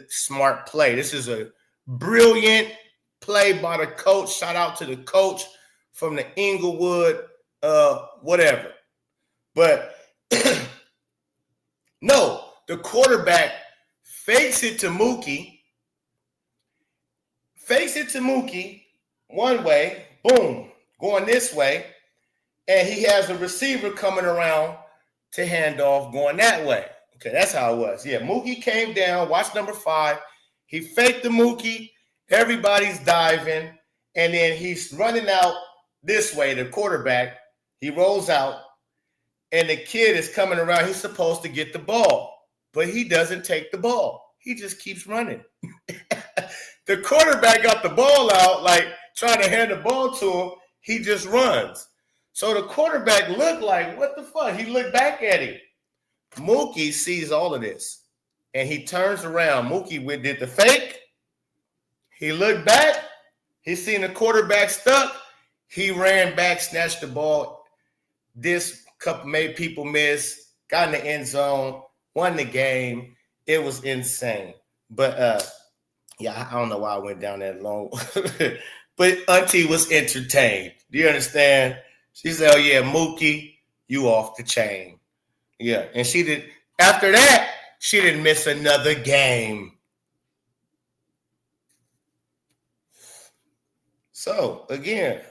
Smart play. This is a brilliant play by the coach. Shout out to the coach from the Inglewood, whatever. But no, the quarterback fakes it to Mookie. Fakes it to Mookie one way, boom, going this way. And he has a receiver coming around to hand off going that way. Okay, that's how it was. Yeah, Mookie came down, watch number 5. He faked the Mookie. Everybody's diving. And then he's running out this way, the quarterback. He rolls out. And the kid is coming around. He's supposed to get the ball. But he doesn't take the ball. He just keeps running. The quarterback got the ball out, like trying to hand the ball to him. He just runs. So the quarterback looked like, what the fuck? He looked back at him. Mookie sees all of this. And he turns around. Mookie did the fake. He looked back. He seen the quarterback stuck. He ran back, snatched the ball. This couple made people miss. Got in the end zone. Won the game. It was insane. But, yeah, I don't know why I went down that long. But Auntie was entertained. Do you understand? She said, oh, yeah, Mookie, you off the chain. Yeah, and she did. After that, she didn't miss another game. So, again,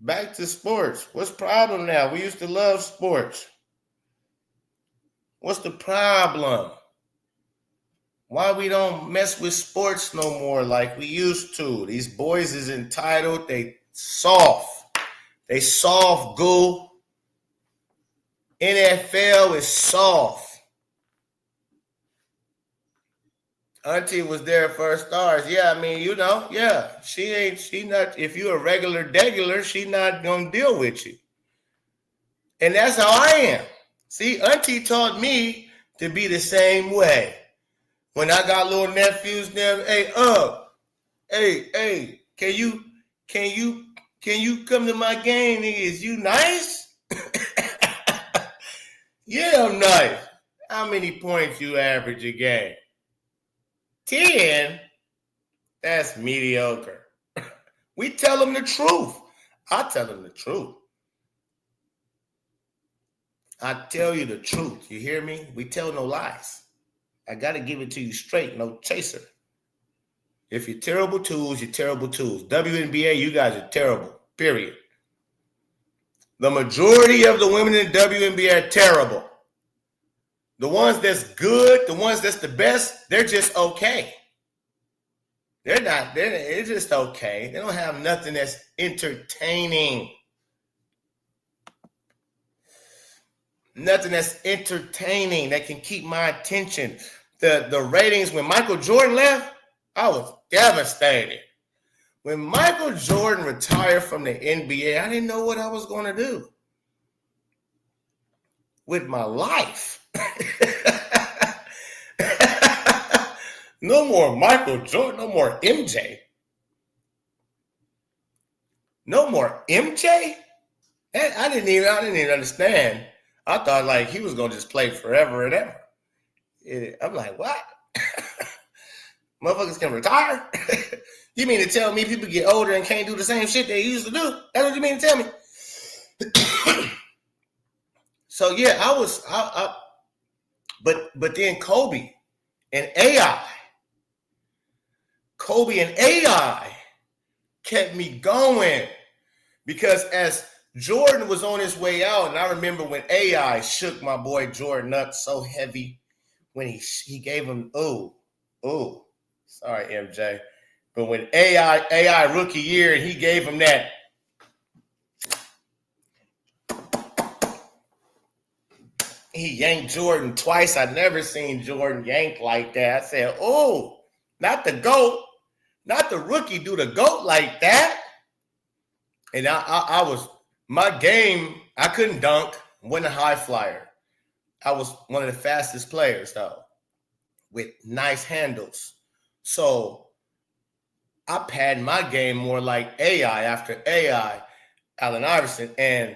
back to sports. What's the problem now? We used to love sports. What's the problem? Why we don't mess with sports no more like we used to? These boys is entitled. They soft. They soft goo. NFL is soft. Auntie was there for stars. Yeah, I mean, you know, yeah. She not, if you're a regular, she not gonna deal with you. And that's how I am. See, Auntie taught me to be the same way. When I got little nephews, hey, can you come to my game, nigga? Is you nice? Yeah, I'm nice. How many points you average a game? 10? That's mediocre. We tell them the truth. I tell them the truth. I tell you the truth. You hear me? We tell no lies. I got to give it to you straight, no chaser. If you're terrible tools, you're terrible tools. WNBA, you guys are terrible, period. The majority of the women in WNBA are terrible. The ones that's good, the ones that's the best, they're just okay. They're just okay. They don't have nothing that's entertaining. Nothing that's entertaining that can keep my attention. The ratings, when Michael Jordan left, I was devastated. When Michael Jordan retired from the NBA, I didn't know what I was going to do with my life. No more Michael Jordan, no more MJ. No more MJ? I didn't even understand. I thought like he was gonna just play forever and ever. I'm like, what? Motherfuckers can retire? You mean to tell me people get older and can't do the same shit they used to do? That's what you mean to tell me? So yeah, but then Kobe and AI kept me going because as Jordan was on his way out, and I remember when AI shook my boy Jordan up so heavy when he gave him, sorry, MJ. But when AI rookie year, and he gave him that. He yanked Jordan twice. I'd never seen Jordan yanked like that. I said, oh, not the GOAT, not the rookie do the GOAT like that. And I was, my game, I couldn't dunk, wasn't a high flyer. I was one of the fastest players, though, with nice handles. So I padded my game more like AI after AI, Allen Iverson. And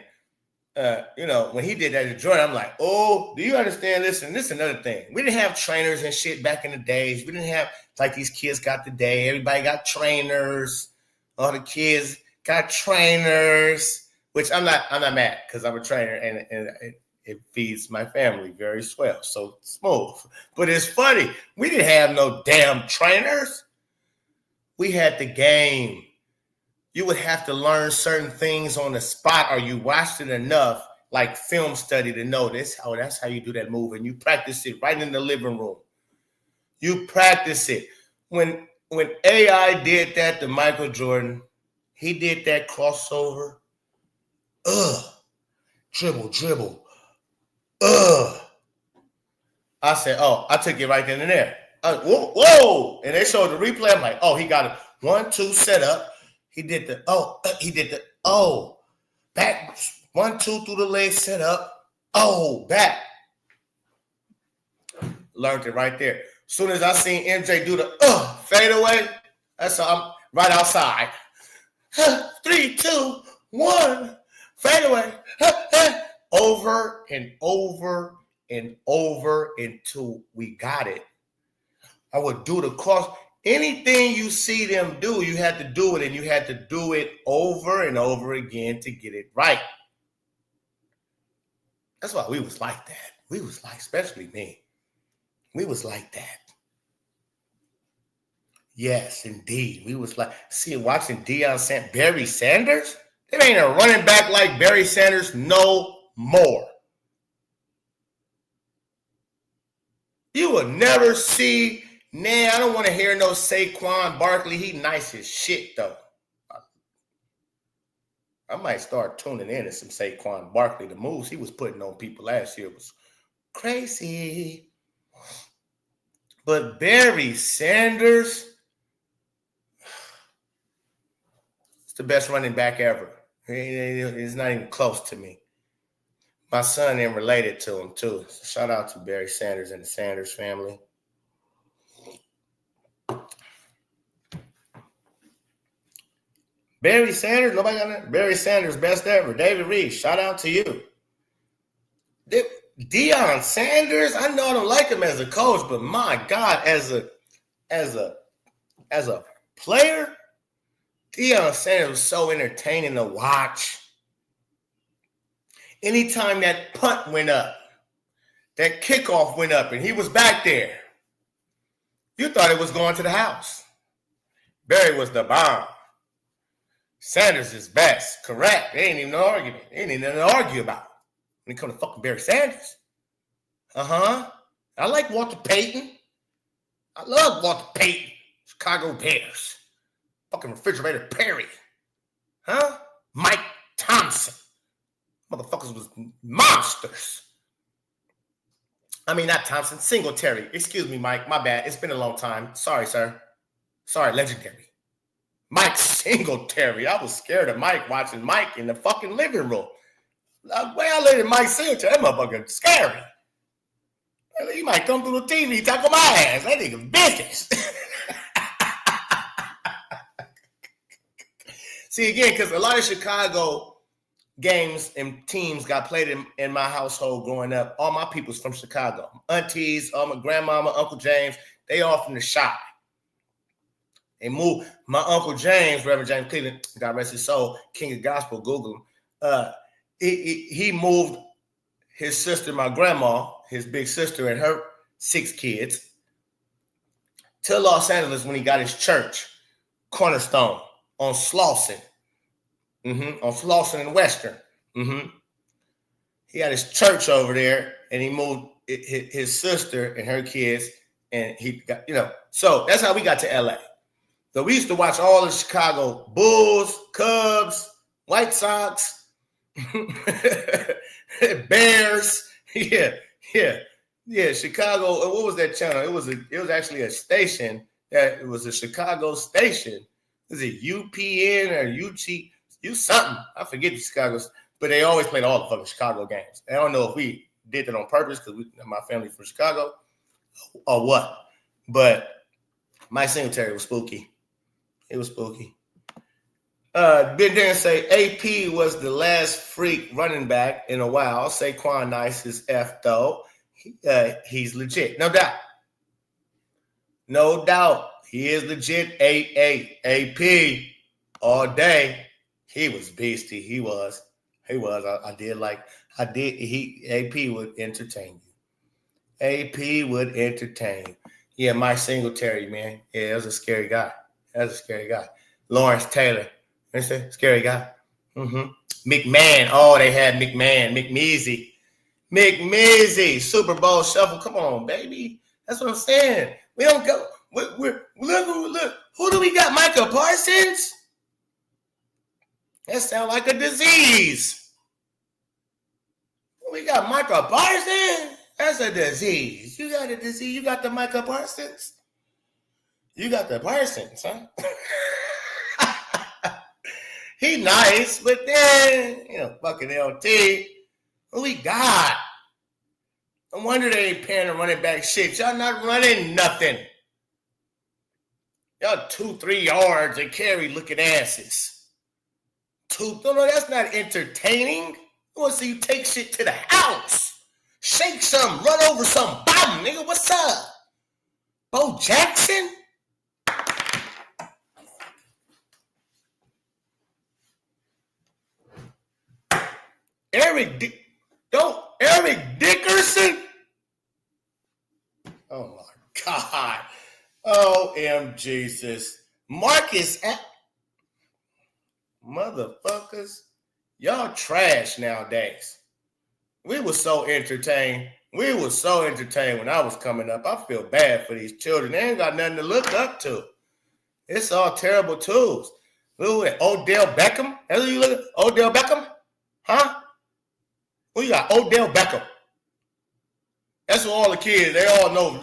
when he did that to Jordan, I'm like, oh, do you understand this? And this is another thing. We didn't have trainers and shit back in the days. We didn't have like these kids got today. Everybody got trainers. All the kids got trainers, which I'm not mad because I'm a trainer and it feeds my family very swell. So smooth. But it's funny. We didn't have no damn trainers. We had the game. You would have to learn certain things on the spot, or you watched it enough, like film study, to know this. Oh, that's how you do that move. And you practice it right in the living room. You practice it. When AI did that to Michael Jordan, he did that crossover. Dribble. I said, oh, I took it right then and there. Whoa. And they showed the replay. I'm like, oh, he got a 1-2 set up. He did the back 1-2 through the leg set up. Back. Learned it right there. As soon as I seen MJ do the fade away, that's all. I'm right outside. 3, 2, 1, fade away. Over and over and over until we got it. I would do the cross. Anything you see them do, you had to do it, and you had to do it over and over again to get it right. That's why we was like that. We was like, especially me, we was like that. Yes, indeed. We was like, watching Barry Sanders? There ain't a running back like Barry Sanders no more. You will never see. Nah, I don't want to hear no Saquon Barkley. He nice as shit, though. I might start tuning in to some Saquon Barkley. The moves he was putting on people last year was crazy. But Barry Sanders, it's the best running back ever. It's not even close to me. My son ain't related to him, too. So shout out to Barry Sanders and the Sanders family. Barry Sanders, nobody got that? Barry Sanders, best ever. David Reed, shout out to you. Deion Sanders, I know I don't like him as a coach, but my God, as a player, Deion Sanders was so entertaining to watch. Anytime that punt went up, that kickoff went up, and he was back there, you thought it was going to the house. Barry was the bomb. Sanders is best. Correct. They ain't even an argument. They ain't even nothing to argue about when it comes to fucking Barry Sanders. I like Walter Payton. I love Walter Payton. Chicago Bears. Fucking Refrigerator Perry. Mike Thompson. Motherfuckers was monsters. I mean, not Thompson. Singletary. Excuse me, Mike. My bad. It's been a long time. Sorry, sir. Sorry, legendary. Mike Singletary. I was scared of Mike watching Mike in the fucking living room. The way I looked at Mike Singletary, that motherfucker scary. He might come through the TV tackle my ass. That nigga business. See, again, because a lot of Chicago games and teams got played in my household growing up. All my people's from Chicago. Aunties, all my grandmama, Uncle James, they all from the shop. They moved. My Uncle James, Reverend James Cleveland, God rest his soul, King of Gospel, Google him. He moved his sister, my grandma, his big sister, and her 6 kids to Los Angeles when he got his church, Cornerstone, on Slauson. On Slauson and Western. He had his church over there, and he moved his sister and her kids, and he got, so that's how we got to LA. So we used to watch all the Chicago Bulls, Cubs, White Sox, Bears. Yeah. Chicago. What was that channel? It was actually a station that it was a Chicago station. Is it UPN or UG? Something. I forget the Chicago's, but they always played all the fucking Chicago games. I don't know if we did that on purpose because my family from Chicago or what. But Mike Singletary was spooky. It was spooky. Ben Darren say AP was the last freak running back in a while. Saquon nice as F though. He's legit. No doubt. No doubt. He is legit. AP all day. He was beastie. He was. AP would entertain you. AP would entertain you. Yeah, Mike Singletary, man. Yeah, that was a scary guy. Lawrence Taylor. That's a scary guy. McMahon. Oh, they had McMahon. McMeasy. Super Bowl shuffle. Come on, baby. That's what I'm saying. We don't go. Look. Who do we got? Micah Parsons? That sounds like a disease. We got Micah Parsons? That's a disease. You got a disease. You got the Micah Parsons? You got the Parsons, huh? He nice, but then, fucking LT. What we got? No wonder they ain't paying the running back shit. Y'all not running nothing. Y'all 2-3 yards and carry looking asses. No, that's not entertaining. I want to see you take shit to the house. Shake some, run over some bum, nigga. What's up? Bo Jackson? Eric Dickerson? Oh my God. OMGesus. Marcus motherfuckers. Y'all trash nowadays. We were so entertained. when I was coming up. I feel bad for these children. They ain't got nothing to look up to. It's all terrible tools. Look at Odell Beckham. That's what you look at? Odell Beckham? Huh? Who you got? Odell Beckham. That's what all the kids, they all know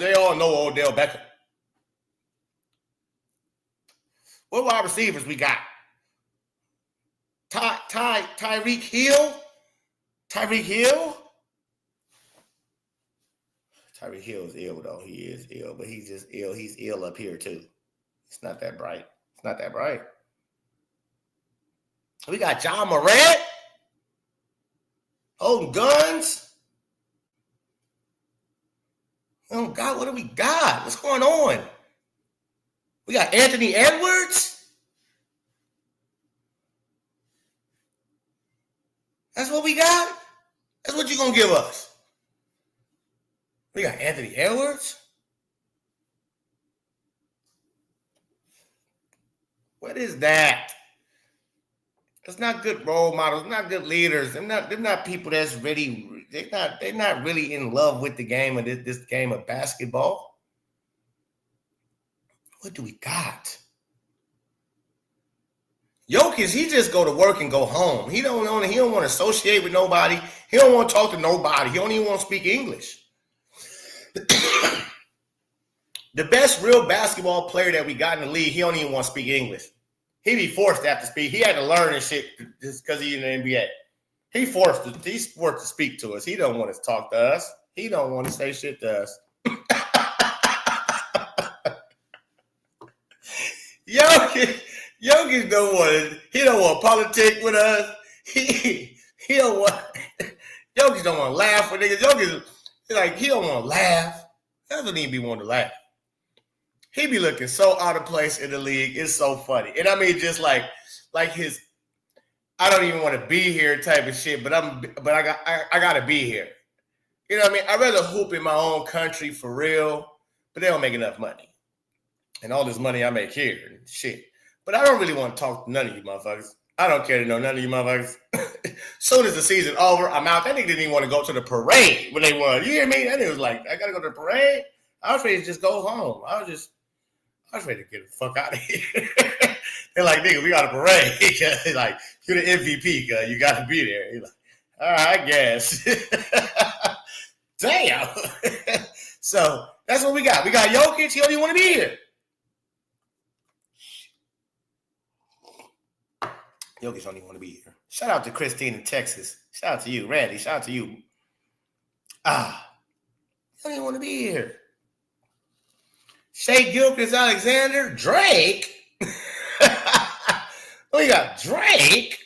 Odell Beckham. What wide receivers we got? Tyreek Hill? Tyreek Hill is ill, though. He is ill, but he's just ill. He's ill up here, too. It's not that bright. We got John Morant. Holding guns. Oh, God, what do we got? What's going on? We got Anthony Edwards. That's what we got? That's what you going to give us? We got Anthony Edwards? What is that? It's not good role models, not good leaders. They're not people that's really, they're not really in love with the game of this game of basketball. What do we got? Jokic, he just go to work and go home. He don't want to associate with nobody. He don't want to talk to nobody. He don't even want to speak English. The best real basketball player that we got in the league, he don't even want to speak English. He be forced to have to speak. He had to learn and shit just because he's in the NBA. He's forced to speak to us. He don't want to talk to us. He don't want to say shit to us. Jokic don't want to politic with us. He don't want Jokic don't want to laugh with niggas. Jokic he don't want to laugh. He doesn't even be wanting to laugh. He be looking so out of place in the league. It's so funny. And I mean, just like his, I don't even want to be here type of shit, but I gotta be here. You know what I mean? I'd rather hoop in my own country for real, but they don't make enough money. And all this money I make here, shit. But I don't really want to talk to none of you motherfuckers. I don't care to know none of you motherfuckers. Soon as the season over, I'm out. That nigga didn't even want to go to the parade when they won. You hear me? That nigga was like, I gotta go to the parade. I was ready to just go home. I was I was ready to get the fuck out of here. They're like, nigga, we got a parade. He's like, you're the MVP, cuz you got to be there. He's like, all right, I guess. Damn. So that's what we got. We got Jokic. He don't even want to be here. Jokic don't even want to be here. Shout out to Christine in Texas. Shout out to you, Randy. Shout out to you. He don't even want to be here. Shea Gilchrist Alexander, Drake. We got Drake.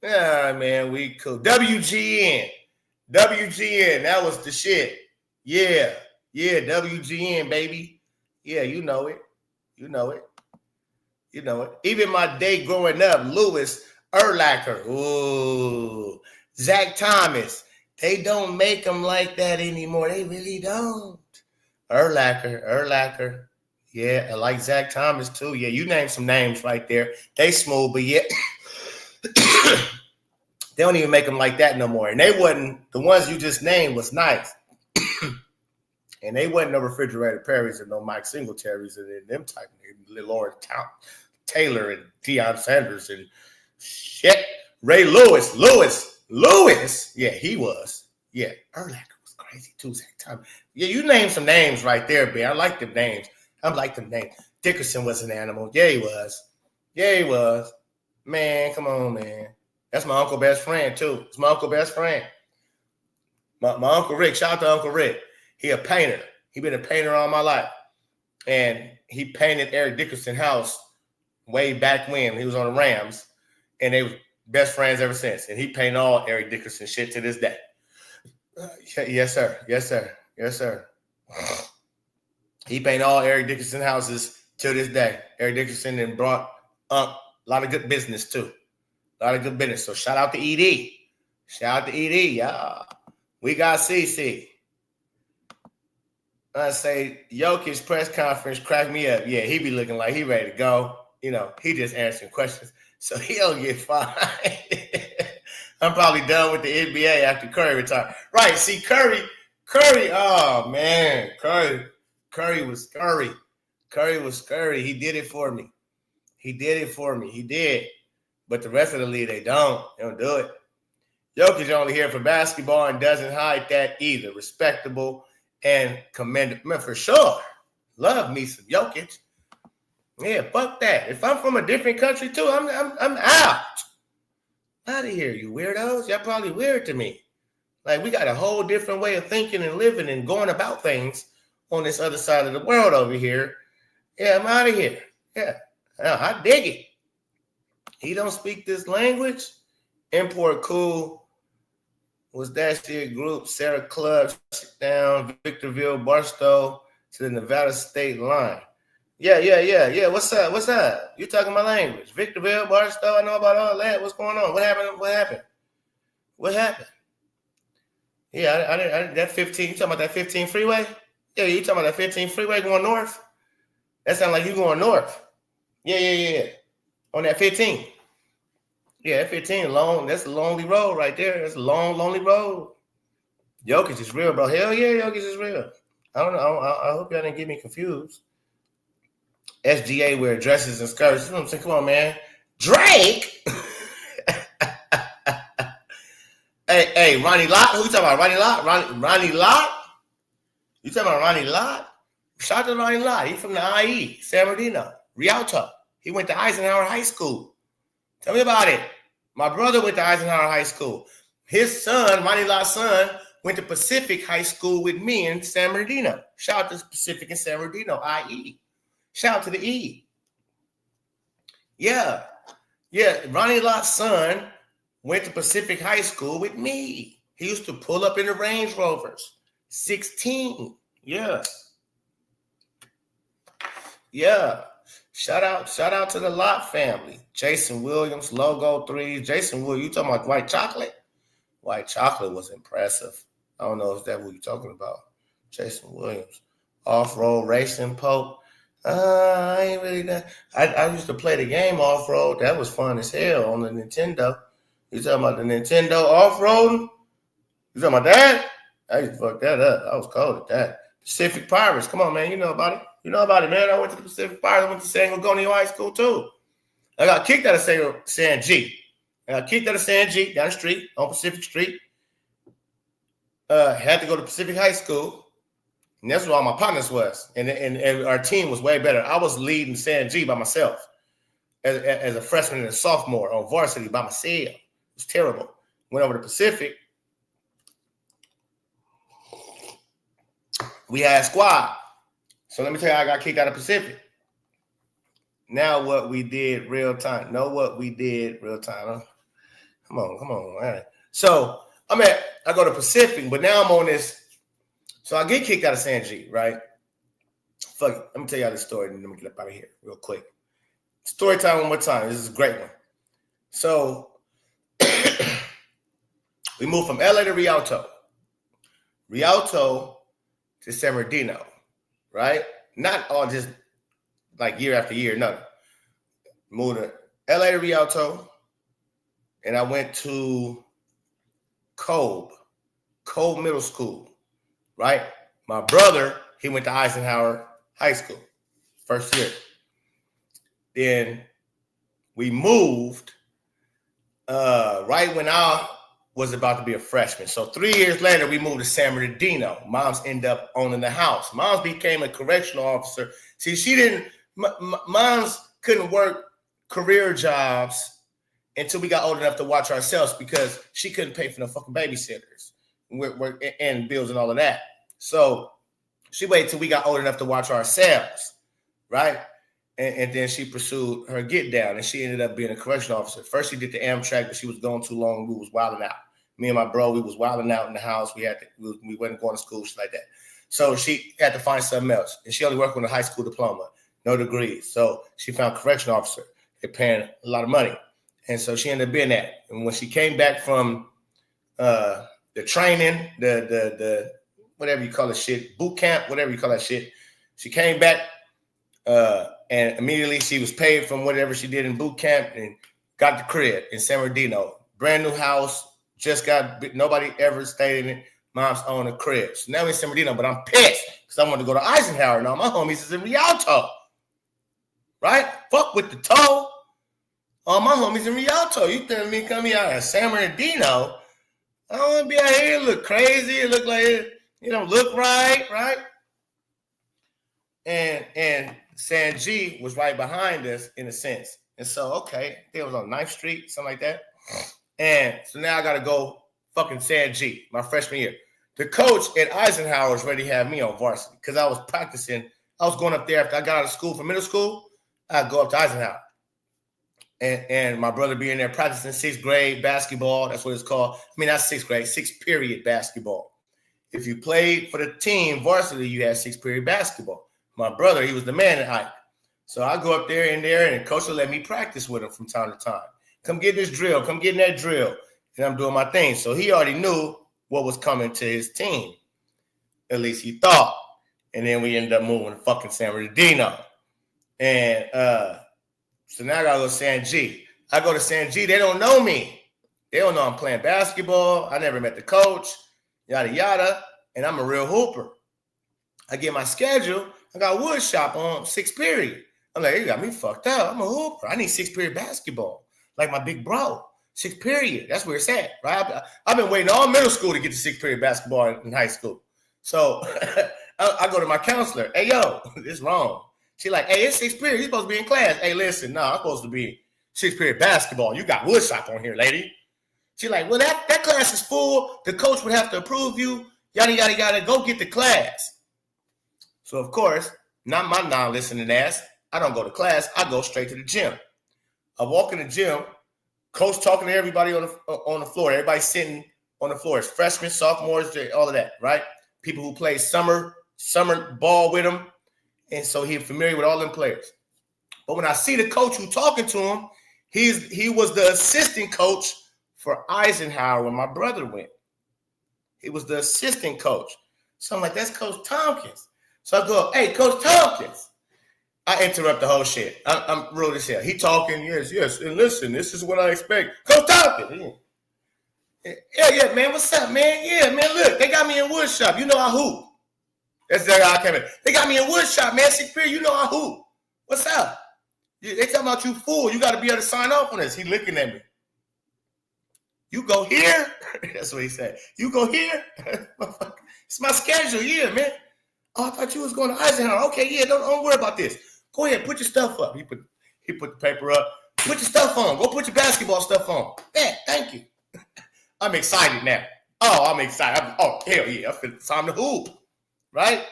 Ah, man, we cool. WGN. That was the shit. Yeah, WGN, baby. Yeah, you know it. Even my day growing up, Louis Urlacher. Ooh. Zach Thomas. They don't make them like that anymore. They really don't. Urlacher. Yeah, I like Zach Thomas too. Yeah, you named some names right there. They smooth, but yeah. They don't even make them like that no more. And they wasn't, the ones you just named was nice. And they wasn't no Refrigerator Perrys and no Mike Singletaries and them type of Lawrence Taylor and Deion Sanders and shit. Ray Lewis. Yeah, he was. Yeah, Urlacher was crazy too. Zach Thomas. Yeah, you named some names right there, man. I like them names. Dickerson was an animal. Yeah, he was. Man, come on, man. That's my uncle best friend, too. It's my uncle best friend. My Uncle Rick. Shout out to Uncle Rick. He a painter. He been a painter all my life. And he painted Eric Dickerson's house way back when he was on the Rams. And they were best friends ever since. And he painted all Eric Dickerson shit to this day. Yes, sir. He painted all Eric Dickerson houses to this day. Eric Dickerson then brought up a lot of good business, too. So shout out to ED. Yeah. We got CC. I say Jokic's press conference cracked me up. Yeah, he be looking like he ready to go. You know, he just answering questions. So he'll get fined. I'm probably done with the NBA after Curry retired. Right, see, Curry, oh, man. Curry was scurry. He did it for me. He did. But the rest of the league, they don't do it. Jokic only here for basketball and doesn't hide that either. Respectable and commendable. For sure. Love me some Jokic. Yeah, fuck that. If I'm from a different country too, I'm out. Out of here, you weirdos. Y'all probably weird to me. Like, we got a whole different way of thinking and living and going about things on this other side of the world over here. Yeah, I'm out of here. Yeah, I dig it. He don't speak this language. Import cool. Was that shit group? Sarah Club down Victorville, Barstow to the Nevada state line. Yeah. What's up? You talking my language? Victorville, Barstow. I know about all that. What's going on? What happened? Yeah, I that 15. You talking about that 15 freeway? Yeah, you talking about that 15 freeway going north? That sounds like you going north. Yeah. On that 15. Yeah, that 15 long. That's a lonely road right there. That's a long, lonely road. Jokic is real, bro. Hell yeah, Jokic is real. I don't know. I hope y'all didn't get me confused. SGA wear dresses and skirts. You know what I'm saying? Come on, man. Drake. Hey, Ronnie Lott. Who you talking about? Ronnie Lott? Ronnie Lott? You talking about Ronnie Lott? Shout out to Ronnie Lott. He's from the IE, San Bernardino, Rialto. He went to Eisenhower High School. Tell me about it. My brother went to Eisenhower High School. His son, Ronnie Lott's son, went to Pacific High School with me in San Bernardino. Shout out to Pacific and San Bernardino, IE. Shout out to the E. Yeah. Ronnie Lott's son went to Pacific High School with me. He used to pull up in the Range Rovers. 16. Yeah. Shout out to the Lott family. Jason Williams, logo 3. Jason Williams, you talking about white chocolate? White chocolate was impressive. I don't know if that's what you're talking about. Jason Williams. Off-road racing Pope. I ain't really that. I used to play the game off-road. That was fun as hell on the Nintendo. You talking about the Nintendo off-roading? You talking about that? I used to fuck that up. I was cold at that. Pacific Pirates. Come on, man. You know about it. You know about it, man. I went to the Pacific Fire. I went to San Gorgonio High School, too. I got kicked out of San G. I got kicked out of San G down the street on Pacific Street. Had to go to Pacific High School. And that's where all my partners was. And our team was way better. I was leading San G by myself as a freshman and a sophomore on varsity by myself. It was terrible. Went over to Pacific. We had a squad. So let me tell you how I got kicked out of Pacific. Now what we did real time. Know what we did real time. Huh? Come on. All right. So I go to Pacific, but now I'm on this. So I get kicked out of San G, right? Fuck it. Let me tell y'all this story and then let me get up out of here real quick. Story time one more time. This is a great one. So we moved from LA to Rialto to San Bernardino, right? Not all just like year after year, no. Moved to LA to Rialto, and I went to Cobb Middle School, right? My brother, he went to Eisenhower High School, first year. Then we moved right when I was about to be a freshman. So 3 years later, we moved to San Bernardino. Moms ended up owning the house. Moms became a correctional officer. See, she didn't, moms couldn't work career jobs until we got old enough to watch ourselves because she couldn't pay for no fucking babysitters and bills and all of that. So she waited till we got old enough to watch ourselves, right? And then she pursued her get down, and she ended up being a correctional officer. First, she did the Amtrak, but she was going too long. We was wilding out. Me and my bro, we was wilding out in the house. We wasn't going to school, shit like that. So she had to find something else, and she only worked with a high school diploma, no degrees. So she found correctional officer. They're paying a lot of money, and so she ended up being that. And when she came back from the training, the whatever you call it shit, boot camp, whatever you call that shit, she came back. And immediately she was paid from whatever she did in boot camp and got the crib in San Bernardino. Brand new house, just got, nobody ever stayed in it. Mom's own a crib. So now we're in San Bernardino, but I'm pissed because I want to go to Eisenhower now. My homies is in Rialto, right? Fuck with the toe. All my homies in Rialto. You telling me come here out in San Bernardino? I don't want to be out here. It look crazy. It look like it don't look right? And San G was right behind us in a sense. And so, okay, it was on 9th Street, something like that. And so now I got to go fucking San G, my freshman year. The coach at Eisenhower was ready to have me on varsity because I was practicing. I was going up there after I got out of school for middle school. I'd go up to Eisenhower. And my brother being there practicing 6th grade basketball. That's what it's called. I mean, not 6th grade, 6th period basketball. If you played for the team varsity, you had 6th period basketball. My brother, he was the man at Ike. So I go up there, and coach will let me practice with him from time to time. Come get this drill. Come get in that drill. And I'm doing my thing. So he already knew what was coming to his team. At least he thought. And then we ended up moving to fucking San Bernardino. And so now I got to go to San G. I go to San G. They don't know me. They don't know I'm playing basketball. I never met the coach, yada, yada. And I'm a real hooper. I get my schedule. I got wood shop on 6th period. I'm like, you got me fucked up. I'm a hooper. I need 6th period basketball. Like my big bro. 6th period. That's where it's at, right? I've been waiting all middle school to get to 6th period basketball in high school. So I go to my counselor. Hey, yo, this wrong. She like, hey, it's 6th period. You're supposed to be in class. Hey, listen, no, I'm supposed to be 6th period basketball. You got wood shop on here, lady. She like, well, that class is full. The coach would have to approve you. Yada, yada, yada. Go get the class. So, of course, not my non-listening ass. I don't go to class. I go straight to the gym. I walk in the gym, coach talking to everybody on the floor. Everybody sitting on the floor. It's freshmen, sophomores, all of that, right? People who play summer ball with him. And so he's familiar with all them players. But when I see the coach who's talking to him, he was the assistant coach for Eisenhower when my brother went. He was the assistant coach. So I'm like, that's Coach Tompkins. So I go, hey, Coach Tompkins. I interrupt the whole shit. I'm rude as hell. He talking, yes. And listen, this is what I expect. Coach Tompkins. Yeah, man. What's up, man? Yeah, man, look, they got me in wood shop. You know I hoop. That's how I came in. They got me in wood shop, man. Superior, you know I hoop. What's up? They talking about you fool. You got to be able to sign off on this. He looking at me. You go here? That's what he said. You go here? It's my schedule, yeah, man. Oh, I thought you was going to Eisenhower. Okay, yeah, don't worry about this. Go ahead, put your stuff up. He put the paper up. Put your stuff on. Go put your basketball stuff on. Yeah, thank you. I'm excited now. Oh, I'm excited. Hell yeah. It's time to hoop, right?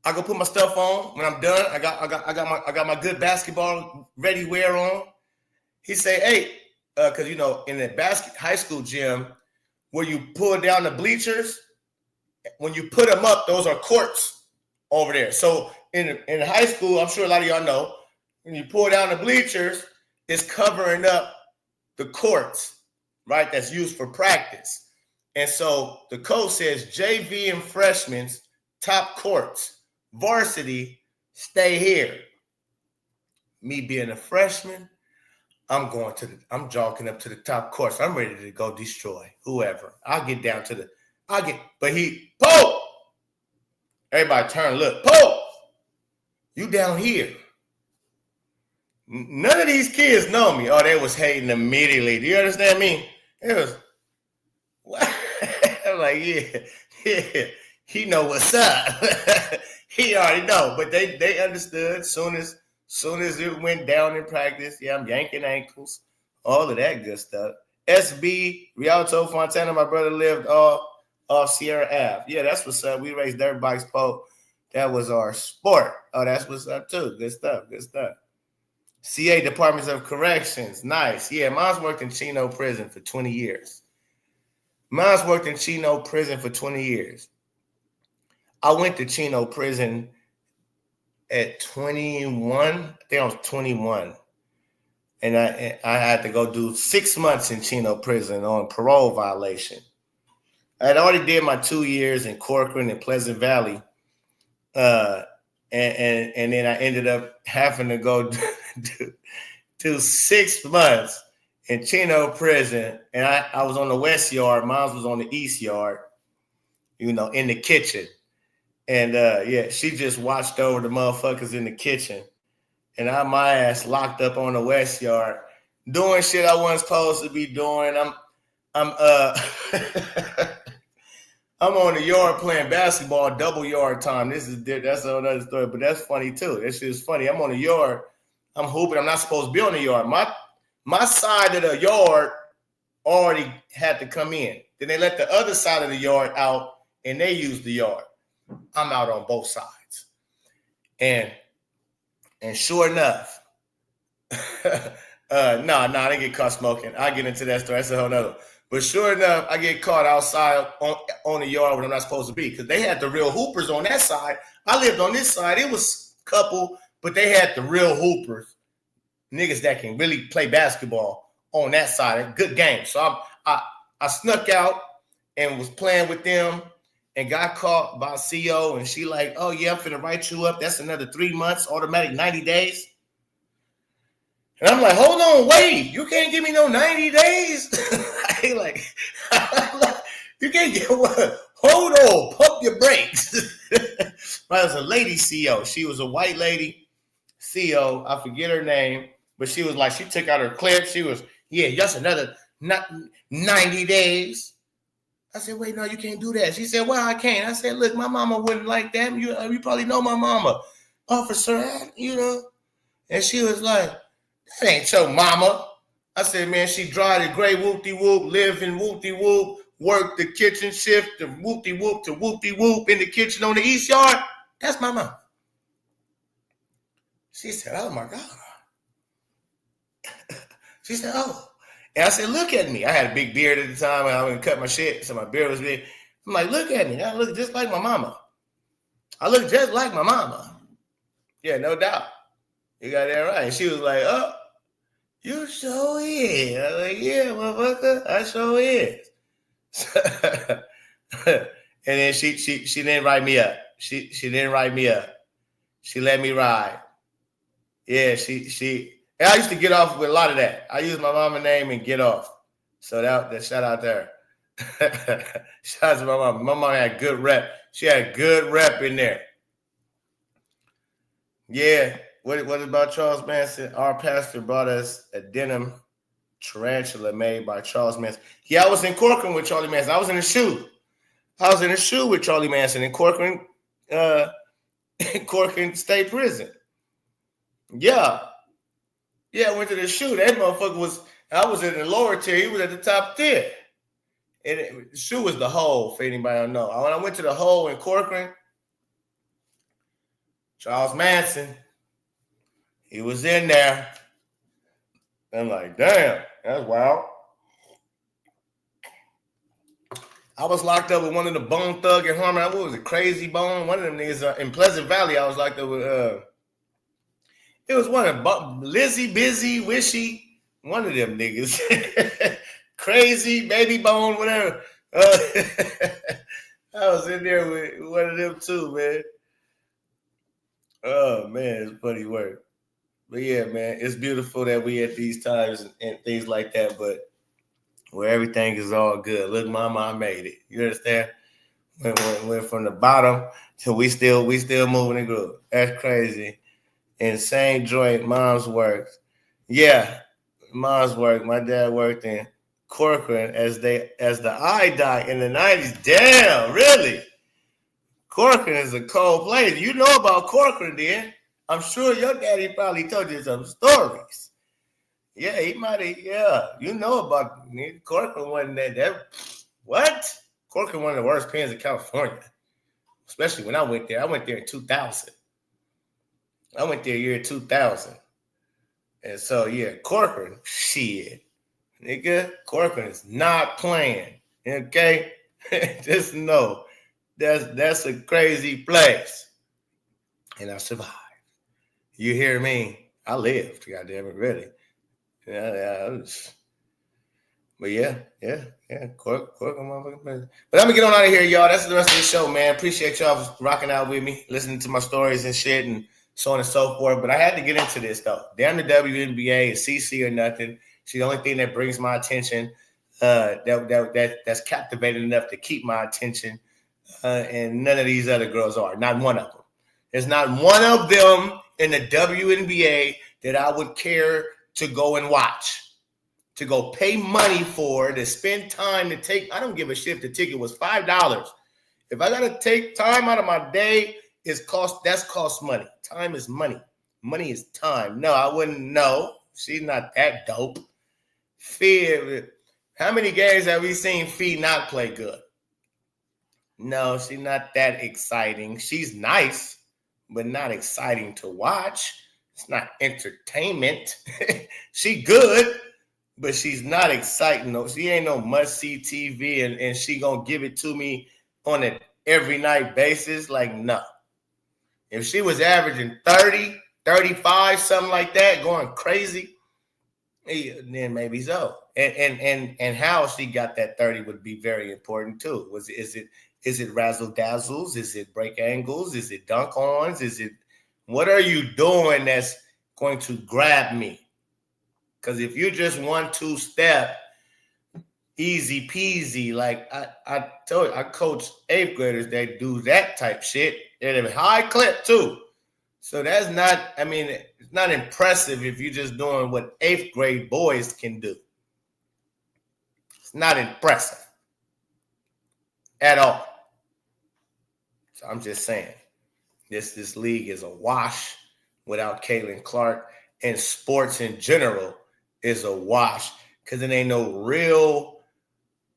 I go put my stuff on. When I'm done, I got my good basketball ready wear on. He say, hey, because in the high school gym, where you pull down the bleachers, when you put them up, those are courts over there. So in high school, I'm sure a lot of y'all know, when you pull down the bleachers, it's covering up the courts, right? That's used for practice. And so the coach says JV and freshmen's top courts, varsity, stay here. Me being a freshman, I'm jogging up to the top course. I'm ready to go destroy whoever. But he, Pope! Everybody turn, look, Pope! You down here. None of these kids know me. Oh, they was hating immediately. Do you understand me? It was, what? I'm like, yeah, he know what's up. He already know, but they understood soon as it went down in practice. Yeah, I'm yanking ankles, all of that good stuff. SB, Rialto Fontana, my brother lived off Sierra Ave. Yeah, that's what's up. We raced dirt bikes, Pope. That was our sport. Oh, that's what's up too. Good stuff. CA Departments of Corrections. Nice. Yeah, mine's worked in Chino Prison for 20 years. I went to Chino Prison at 21. I think I was 21. And I had to go do 6 months in Chino Prison on parole violation. I had already did my 2 years in Corcoran and Pleasant Valley. And then I ended up having to go do 6 months in Chino Prison. And I was on the West Yard. Mine was on the East Yard, in the kitchen. And she just watched over the motherfuckers in the kitchen. And my ass locked up on the West Yard, doing shit I wasn't supposed to be doing. I'm on the yard playing basketball, double yard time. That's another story, but that's funny too. That shit is funny. I'm on the yard, I'm hooping. I'm not supposed to be on the yard. My side of the yard already had to come in. Then they let the other side of the yard out, and they used the yard. I'm out on both sides, and sure enough, I didn't get caught smoking. I'll get into that story. That's a whole nother. But sure enough, I get caught outside on the yard when I'm not supposed to be, because they had the real hoopers on that side. I lived on this side. It was a couple, but they had the real hoopers, niggas that can really play basketball on that side. Good game. So I snuck out and was playing with them and got caught by CO, and she like, oh, yeah, I'm finna write you up. That's another 3 months, automatic 90 days. And I'm like, hold on, wait, you can't give me no 90 days? I like, you can't get one. Hold on, pump your brakes. It was a lady CO. She was a white lady CO. I forget her name, but she was like, she took out her clip. She was, yeah, just another 90 days. I said, wait, no, you can't do that. She said, well, I can't. I said, look, my mama wouldn't like that. You probably know my mama, Officer, And she was like, that ain't your mama. I said, man, she drive the gray whoop-de-whoop, live in whoop-de-whoop, work the kitchen shift, the whoop-de-whoop to whoop-de-whoop in the kitchen on the East Yard. That's my mama. She said, oh, my God. She said, oh. And I said, look at me. I had a big beard at the time, and I wouldn't cut my shit, so my beard was big. I'm like, look at me. I look just like my mama. Yeah, no doubt. You got that right. And she was like, oh, you sure is. I was like, yeah, motherfucker, I sure is. And then she didn't write me up. She didn't write me up. She let me ride. Yeah, and I used to get off with a lot of that. I use my mama name and get off. So that shout out there. Shout out to my mama. My mama had good rep. She had a good rep in there. Yeah. What about Charles Manson? Our pastor brought us a denim tarantula made by Charles Manson. Yeah, I was in Corcoran with Charlie Manson. I was in a shoe. With Charlie Manson in Corcoran, Corcoran State Prison. Yeah. Yeah, I went to the shoe. That motherfucker I was in the lower tier. He was at the top tier. And the shoe was the hole, for anybody don't know. When I went to the hole in Corcoran, Charles Manson, he was in there. I'm like, damn, that's wild. I was locked up with one of the Bone Thug and Harmon. What was it, Crazy Bone? One of them niggas in Pleasant Valley. I was locked up with. It was one of Lizzie, Busy, Wishy. One of them niggas. Crazy, Baby Bone, whatever. I was in there with one of them too, man. Oh man, it's funny work. But yeah, man, it's beautiful that we at these times and things like that, but where everything is all good. Look, mama, I made it. You understand? Went from the bottom to we still moving and growing. That's crazy. Insane joint, mom's work. Yeah, mom's work. My dad worked in Corcoran as the I died in the 90s. Damn, really? Corcoran is a cold place. You know about Corcoran, then. I'm sure your daddy probably told you some stories. Yeah, he might have. Yeah, you know about Corcoran. Wasn't that what? Corcoran, one of the worst pens in California, especially when I went there. I went there in 2000. I went there year 2000, and so yeah, Corcoran, shit, nigga, Corcoran is not playing. Okay, just know that's a crazy place, and I survived. You hear me? I lived. Goddamn it, really. Yeah. But yeah. Corcoran, motherfucking. But I'm gonna get on out of here, y'all. That's the rest of the show, man. Appreciate y'all rocking out with me, listening to my stories and shit, and so on and so forth. But I had to get into this though. Damn the WNBA and CC or nothing. She's the only thing that brings my attention. That's captivating enough to keep my attention. And none of these other girls are. Not one of them. There's not one of them in the WNBA that I would care to go and watch, to go pay money for, to spend time to take. I don't give a shit if the ticket was $5. If I gotta take time out of my day, that's cost money. Time is money. Money is time. No, I wouldn't know. She's not that dope. Fee, how many games have we seen Fee not play good? No, she's not that exciting. She's nice, but not exciting to watch. It's not entertainment. She good, but she's not exciting. No, she ain't no must-see TV, and she gonna give it to me on an every night basis. Like, no. If she was averaging 30, 35, something like that, going crazy, then maybe so. And how she got that 30 would be very important too. Is it razzle dazzles? Is it break angles? Is it dunk ons? What are you doing that's going to grab me? Because if you just 1-2 step, easy peasy, like I told you, I coach 8th graders that do that type shit at a high clip too. So that's not, it's not impressive if you're just doing what 8th grade boys can do. It's not impressive at all. So I'm just saying, this league is a wash without Caitlin Clark, and sports in general is a wash because there ain't no real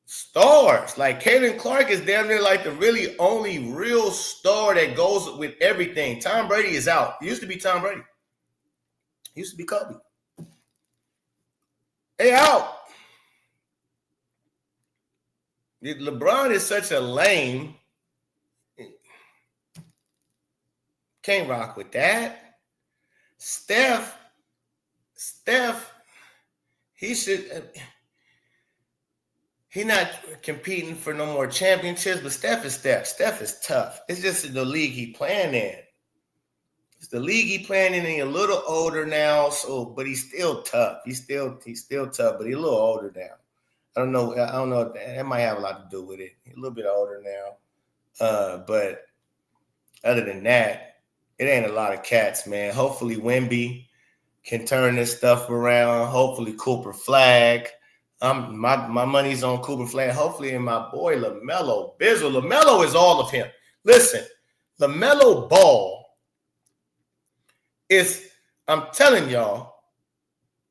stars. Like Caitlin Clark is damn near like the really only real star that goes with everything. Tom Brady is out. It used to be Tom Brady. It used to be Kobe. They out. LeBron is such a lame. Can't rock with that. Steph, he should. He's not competing for no more championships, but Steph is Steph. Steph is tough. It's just the league he playing in. It's the league he playing in. He's a little older now, but he's still tough. He's still tough, but he's a little older now. I don't know. That might have a lot to do with it. He's a little bit older now. But other than that, it ain't a lot of cats, man. Hopefully Wemby can turn this stuff around. Hopefully Cooper Flag. My money's on Cooper Flag. Hopefully, and my boy LaMelo Bizzle. LaMelo is all of him. Listen, LaMelo Ball is, I'm telling y'all,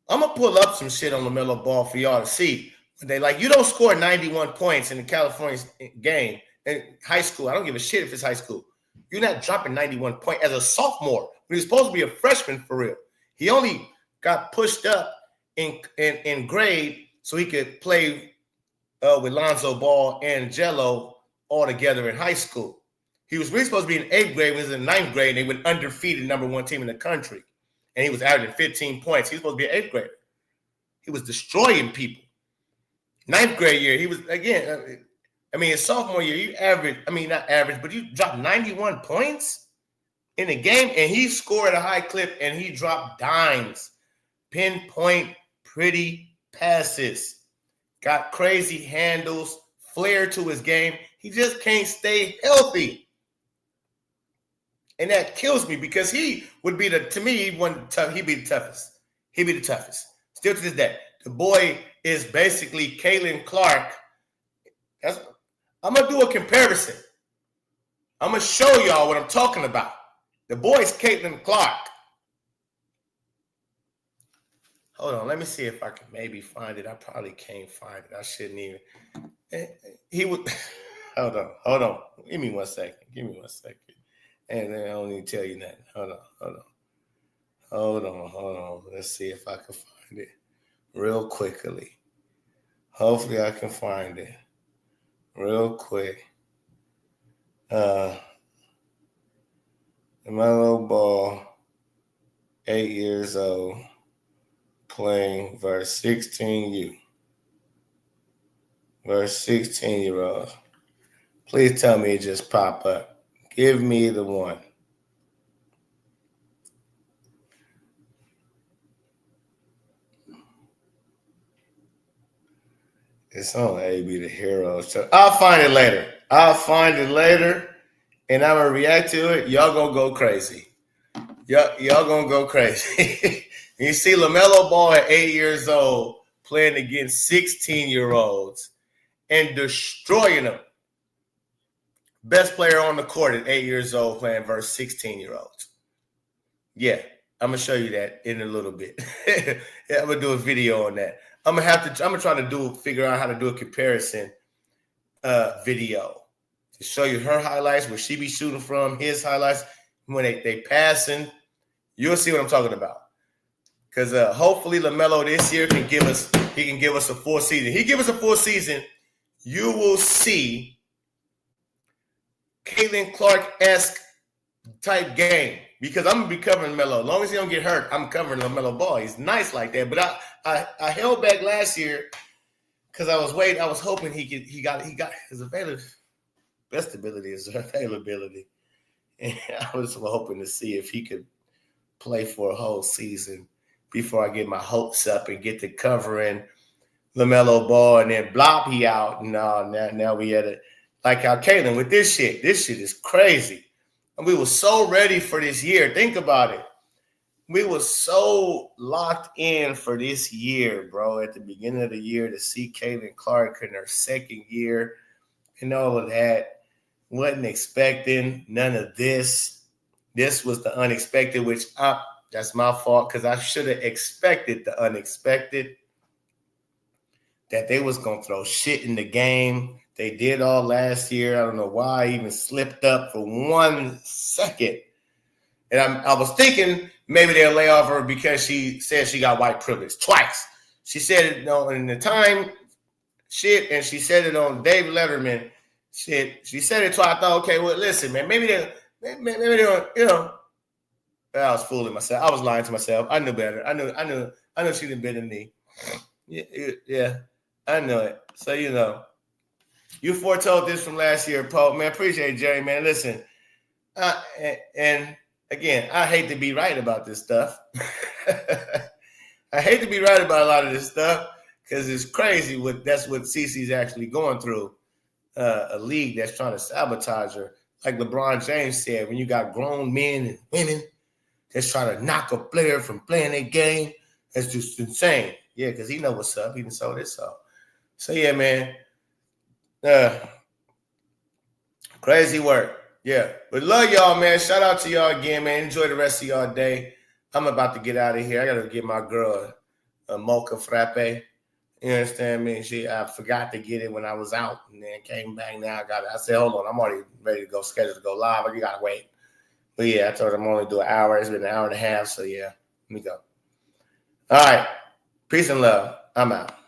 I'm going to pull up some shit on LaMelo Ball for y'all to see. They like, you don't score 91 points in the California game in high school. I don't give a shit if it's high school. You're not dropping 91 points as a sophomore when he's supposed to be a freshman for real. He only got pushed up in grade so he could play with Lonzo Ball and Jello all together in high school. He was really supposed to be in 8th grade. When he was in 9th grade, and they went undefeated #1 team in the country. And he was averaging 15 points. He was supposed to be an 8th grader. He was destroying people. 9th grade year, he was, again, his sophomore year, you average, not average, but you dropped 91 points in the game, and he scored at a high clip, and he dropped dimes, pinpoint, pretty passes, got crazy handles, flair to his game. He just can't stay healthy. And that kills me because he would be he'd be the toughest. He'd be the toughest. Still to this day. The boy is basically Caitlin Clark. I'm going to do a comparison. I'm going to show y'all what I'm talking about. The boy is Caitlin Clark. Hold on. Let me see if I can maybe find it. I probably can't find it. I shouldn't even. He would. Hold on. Give me 1 second. And I don't even tell you nothing. Hold on. Let's see if I can find it real quickly. Hopefully I can find it real quick. My little ball, 8 years old, playing versus 16U. Versus 16-year-old. Please tell me it just pop up. Give me the one. It's on AB the Hero. So I'll find it later. And I'm going to react to it. Y'all going to go crazy. Y'all going to go crazy. You see LaMelo Ball at 8 years old playing against 16-year-olds and destroying them. Best player on the court at 8 years old playing versus 16-year-olds. Yeah, I'm gonna show you that in a little bit. Yeah, I'm gonna do a video on that. I'm gonna try to figure out how to do a comparison video to show you her highlights, where she be shooting from, his highlights when they passing. You'll see what I'm talking about. Because hopefully LaMelo this year can give us a full season. He give us a full season, you will see Caitlin Clark-esque type game, because I'm gonna be covering Melo. As long as he don't get hurt, I'm covering LaMelo Ball. He's nice like that. But I held back last year because I was hoping he got his availability. Best ability is availability, and I was hoping to see if he could play for a whole season before I get my hopes up and get to covering LaMelo Ball, and then blop he out. No, now we had it. Like how Caitlin with this shit is crazy. And we were so ready for this year. Think about it. We were so locked in for this year, bro, at the beginning of the year to see Caitlin Clark in her second year and all of that. Wasn't expecting none of this. This was the unexpected, which that's my fault because I should have expected the unexpected, that they was going to throw shit in the game. They did all last year. I don't know why I even slipped up for 1 second. And I was thinking maybe they'll lay off her because she said she got white privilege twice. She said it in the time shit, and she said it on Dave Letterman shit. She said it twice. I thought, okay, well, listen, man, maybe they don't, I was fooling myself. I was lying to myself. I knew better. I knew she did better than me. Yeah, I know it. So, you foretold this from last year, Paul. Man, appreciate it, Jerry, man. Listen, and again, I hate to be right about this stuff. I hate to be right about a lot of this stuff because it's crazy that's what CC's actually going through. a league that's trying to sabotage her. Like LeBron James said, when you got grown men and women that's trying to knock a player from playing their game, that's just insane. Yeah, because he know what's up. He done sold this up. So, yeah, man. Crazy work. Yeah. But love y'all, man. Shout out to y'all again, man. Enjoy the rest of y'all day. I'm about to get out of here. I got to get my girl a mocha frappe. You understand me? I forgot to get it when I was out and then came back. Now I got it. I said, hold on. I'm already ready to go, scheduled to go live. You got to wait. But, yeah, I told her I'm only do an hour. It's been an hour and a half. So, yeah, let me go. All right. Peace and love. I'm out.